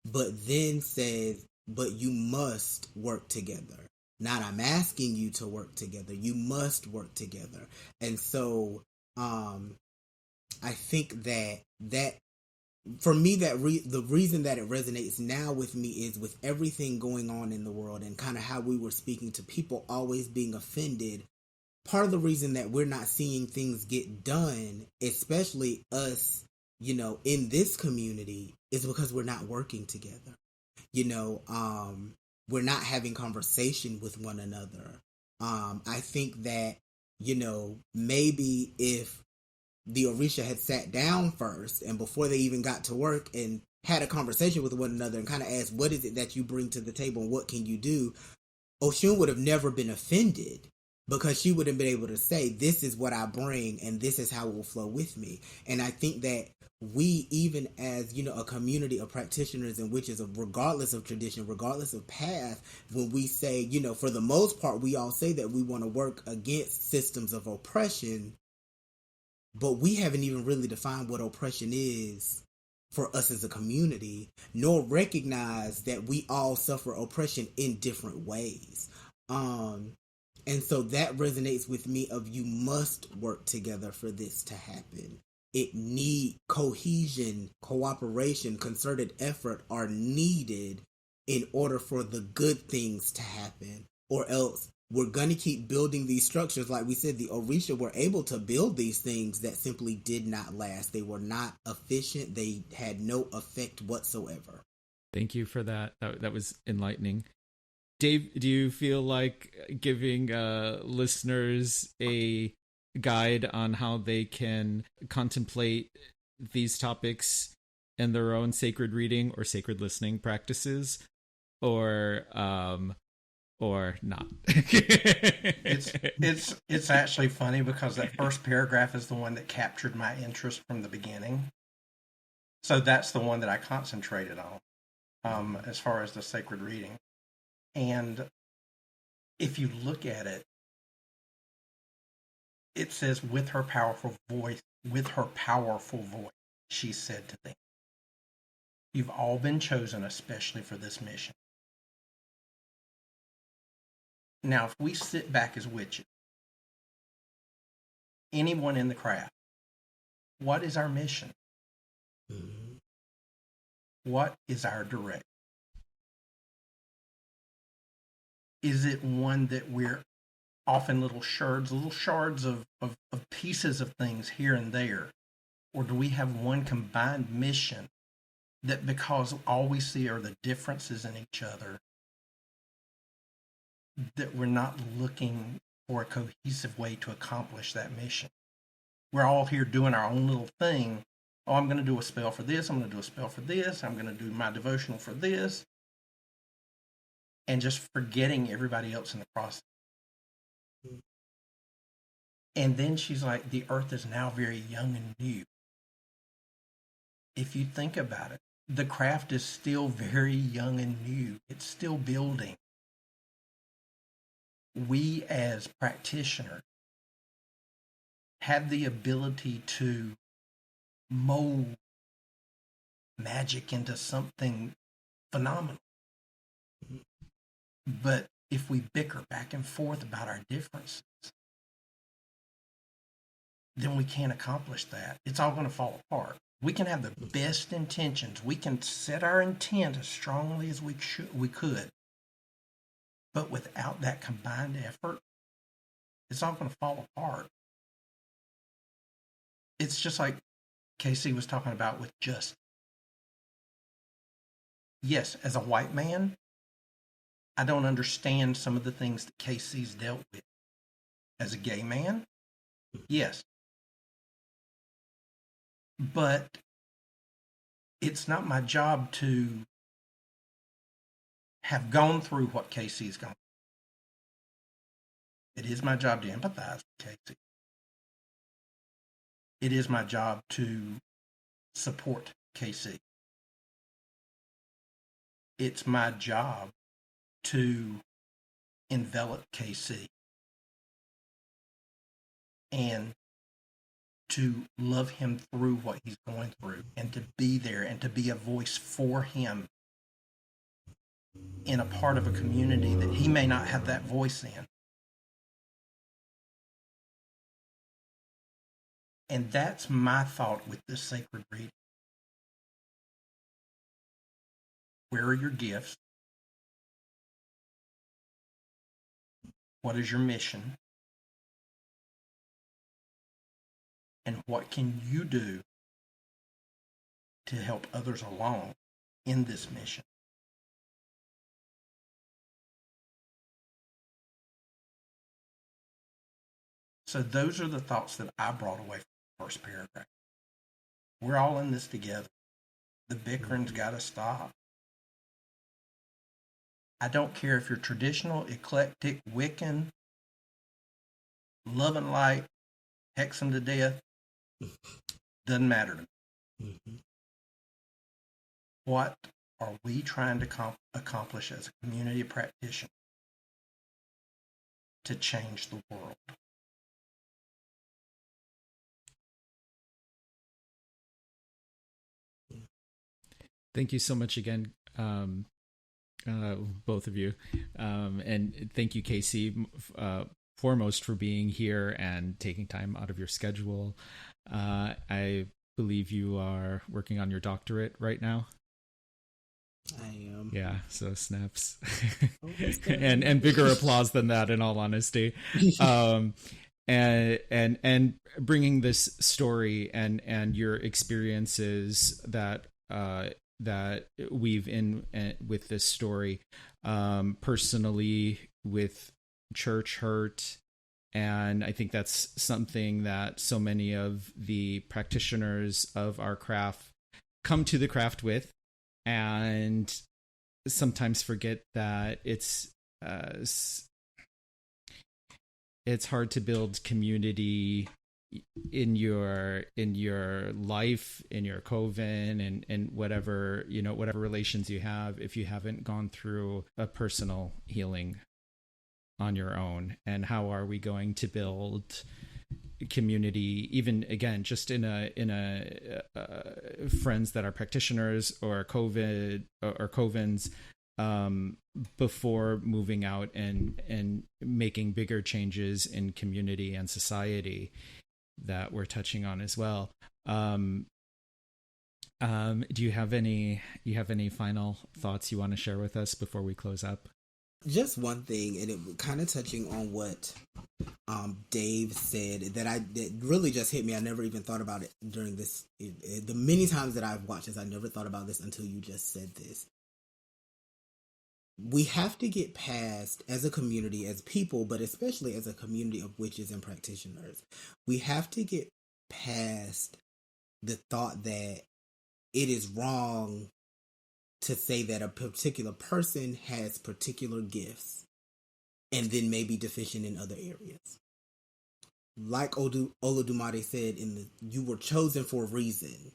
but then says, but you must work together. Not I'm asking you to work together. You must work together. And so I think that for me, the reason that it resonates now with me is with everything going on in the world and kind of how we were speaking to people always being offended. Part of the reason that we're not seeing things get done, especially us, in this community, is because we're not working together. We're not having conversation with one another. I think that, maybe if the Orisha had sat down first and before they even got to work and had a conversation with one another and kind of asked, what is it that you bring to the table and what can you do? Oshun would have never been offended, because she would have been able to say, this is what I bring and this is how it will flow with me. And I think that we, even as, a community of practitioners and witches, regardless of tradition, regardless of path, when we say, for the most part, we all say that we want to work against systems of oppression, but we haven't even really defined what oppression is for us as a community, nor recognize that we all suffer oppression in different ways. And so that resonates with me of you must work together for this to happen. It need cohesion, cooperation, concerted effort are needed in order for the good things to happen, or else we're going to keep building these structures. Like we said, the Orisha were able to build these things that simply did not last. They were not efficient. They had no effect whatsoever. Thank you for that. That was enlightening. Dave, do you feel like giving listeners a guide on how they can contemplate these topics in their own sacred reading or sacred listening practices, or not? It's actually funny because that first paragraph is the one that captured my interest from the beginning. So that's the one that I concentrated on as far as the sacred reading. And if you look at it, it says, with her powerful voice, she said to them, you've all been chosen especially for this mission. Now, if we sit back as witches, anyone in the craft, what is our mission? Mm-hmm. What is our direction? Is it one that we're often little shards of pieces of things here and there? Or do we have one combined mission that, because all we see are the differences in each other, that we're not looking for a cohesive way to accomplish that mission? We're all here doing our own little thing. Oh, I'm going to do a spell for this. I'm going to do a spell for this. I'm going to do my devotional for this. And just forgetting everybody else in the process. And then she's like, the earth is now very young and new. If you think about it, the craft is still very young and new. It's still building. We as practitioners have the ability to mold magic into something phenomenal. But if we bicker back and forth about our differences, then we can't accomplish that. It's all going to fall apart. We can have the best intentions. We can set our intent as strongly as we could. But without that combined effort, it's all going to fall apart. It's just like Casey was talking about with justice. Yes, as a white man, I don't understand some of the things that Casey's dealt with. As a gay man, yes. But it's not my job to have gone through what Casey's gone through. It is my job to empathize with Casey. It is my job to support Casey. It's my job to envelop Casey and to love him through what he's going through and to be there and to be a voice for him in a part of a community that he may not have that voice in. And that's my thought with this sacred reading. Where are your gifts? What is your mission? And what can you do to help others along in this mission? So those are the thoughts that I brought away from the first paragraph. We're all in this together. The bickering's got to stop. I don't care if you're traditional, eclectic, Wiccan, love and light, hex them to death. Doesn't matter to me. Mm-hmm. What are we trying to accomplish as a community of practitioners to change the world? Thank you so much again, both of you. And thank you, Casey, foremost for being here and taking time out of your schedule. I believe you are working on your doctorate right now. I am. Yeah, so snaps. and bigger applause than that, in all honesty. And bringing this story and your experiences that weave in with this story, personally with church hurt. And I think that's something that so many of the practitioners of our craft come to the craft with, and sometimes forget that it's hard to build community in your life, in your coven, and whatever relations you have, if you haven't gone through a personal healing on your own. And how are we going to build community, even again, just in a friends that are practitioners or COVID or covens, before moving out and making bigger changes in community and society that we're touching on as well. Do you have any final thoughts you want to share with us before we close up? Just one thing, and it kind of touching on what Dave said that really just hit me. I never even thought about it during this. The many times that I've watched this, I never thought about this until you just said this. We have to get past, as a community, as people, but especially as a community of witches and practitioners, we have to get past the thought that it is wrong to say that a particular person has particular gifts and then may be deficient in other areas. like Olodumare said, you were chosen for a reason.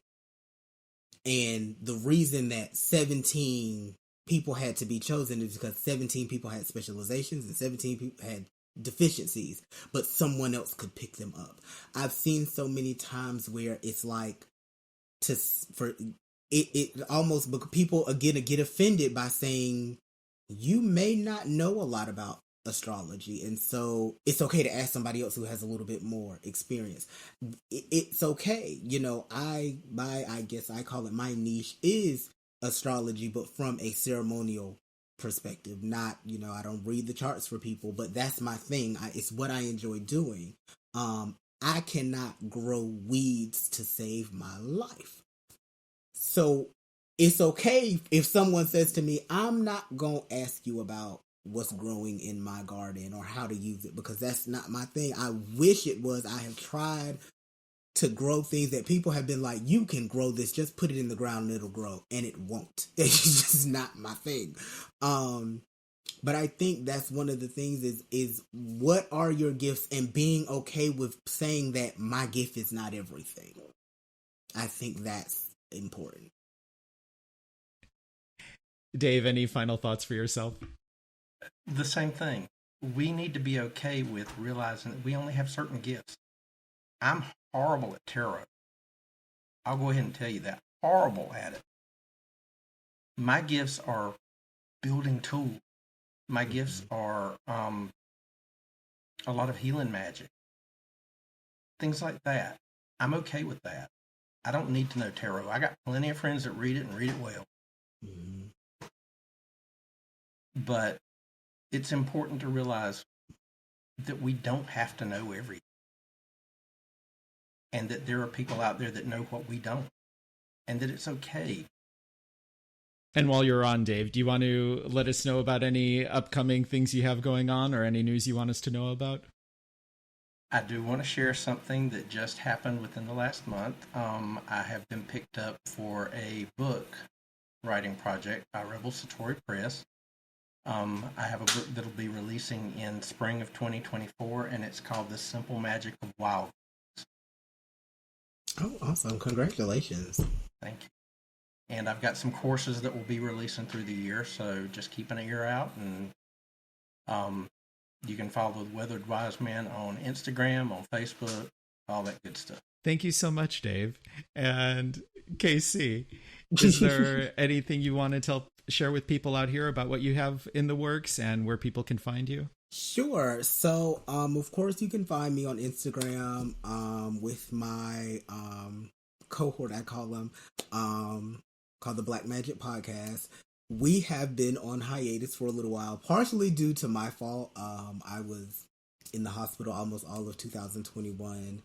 And the reason that 17 people had to be chosen is because 17 people had specializations and 17 people had deficiencies, but someone else could pick them up. I've seen so many times where it's like it almost, people again get offended by saying you may not know a lot about astrology, and so it's okay to ask somebody else who has a little bit more experience. It's okay, I guess I call it, my niche is astrology, but from a ceremonial perspective. Not, I don't read the charts for people, but that's my thing. It's what I enjoy doing. I cannot grow weeds to save my life. So it's okay if someone says to me, I'm not going to ask you about what's growing in my garden or how to use it, because that's not my thing. I wish it was. I have tried to grow things that people have been like, you can grow this, just put it in the ground and it'll grow, and it won't. It's just not my thing. But I think that's one of the things is what are your gifts, and being okay with saying that my gift is not everything. I think that's important. Dave, any final thoughts for yourself? The same thing. We need to be okay with realizing that we only have certain gifts. I'm horrible at tarot. I'll go ahead and tell you that. Horrible at it. My gifts are building tools. My gifts are a lot of healing magic. Things like that. I'm okay with that. I don't need to know tarot. I got plenty of friends that read it and read it well. Mm-hmm. But it's important to realize that we don't have to know everything. And that there are people out there that know what we don't. And that it's okay. And while you're on, Dave, do you want to let us know about any upcoming things you have going on or any news you want us to know about? I do want to share something that just happened within the last month. I have been picked up for a book writing project by Rebel Satori Press. I have a book that'll be releasing in spring of 2024, and it's called The Simple Magic of Wild. Oh, awesome. Congratulations. Thank you. And I've got some courses that will be releasing through the year, so just keep an ear out. And you can follow the Weathered Wise Man on Instagram, on Facebook, all that good stuff. Thank you so much, Dave. And Casey, is there anything you want to share with people out here about what you have in the works and where people can find you? Sure. So, of course, you can find me on Instagram with my cohort, I call them, called the Black Magick Podcast. We have been on hiatus for a little while, partially due to my fault. I was in the hospital almost all of 2021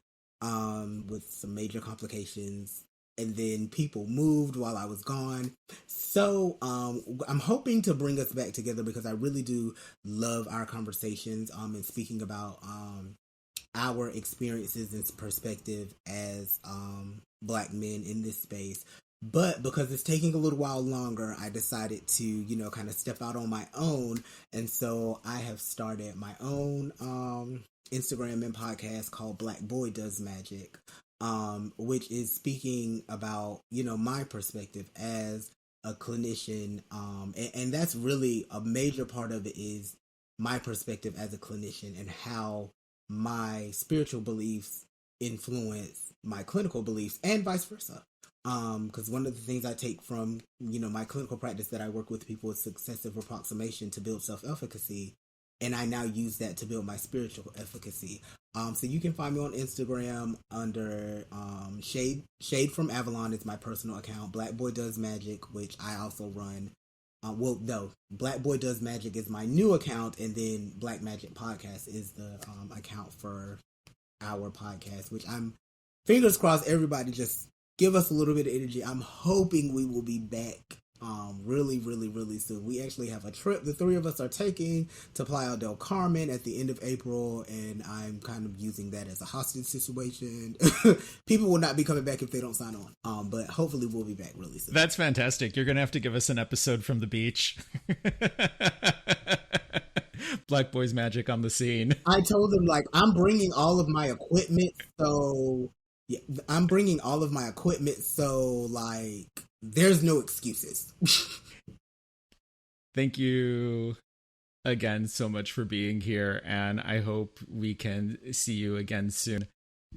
with some major complications. And then people moved while I was gone. So I'm hoping to bring us back together, because I really do love our conversations and speaking about our experiences and perspective as Black men in this space. But because it's taking a little while longer, I decided to, kind of step out on my own. And so I have started my own Instagram and podcast called Black Boy Does Magic. Which is speaking about, my perspective as a clinician. And that's really a major part of it, is my perspective as a clinician and how my spiritual beliefs influence my clinical beliefs and vice versa. Because one of the things I take from, my clinical practice that I work with people is successive approximation to build self-efficacy. And I now use that to build my spiritual efficacy. So you can find me on Instagram under Shade from Avalon is my personal account. Black Boy Does Magic, which I also run. Black Boy Does Magic is my new account, and then Black Magick Podcast is the account for our podcast, which I'm, fingers crossed, everybody just give us a little bit of energy. I'm hoping we will be back really, really, really soon. We actually have a trip the three of us are taking to Playa del Carmen at the end of April, and I'm kind of using that as a hostage situation. People will not be coming back if they don't sign on. But hopefully we'll be back really soon. That's fantastic. You're going to have to give us an episode from the beach. Black Boys Magic on the scene. I told them, like, I'm bringing all of my equipment, so yeah, I'm bringing all of my equipment, so like, there's no excuses. Thank you again so much for being here, and I hope we can see you again soon.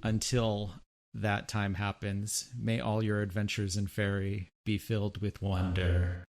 Until that time happens, may all your adventures in fairy be filled with wonder.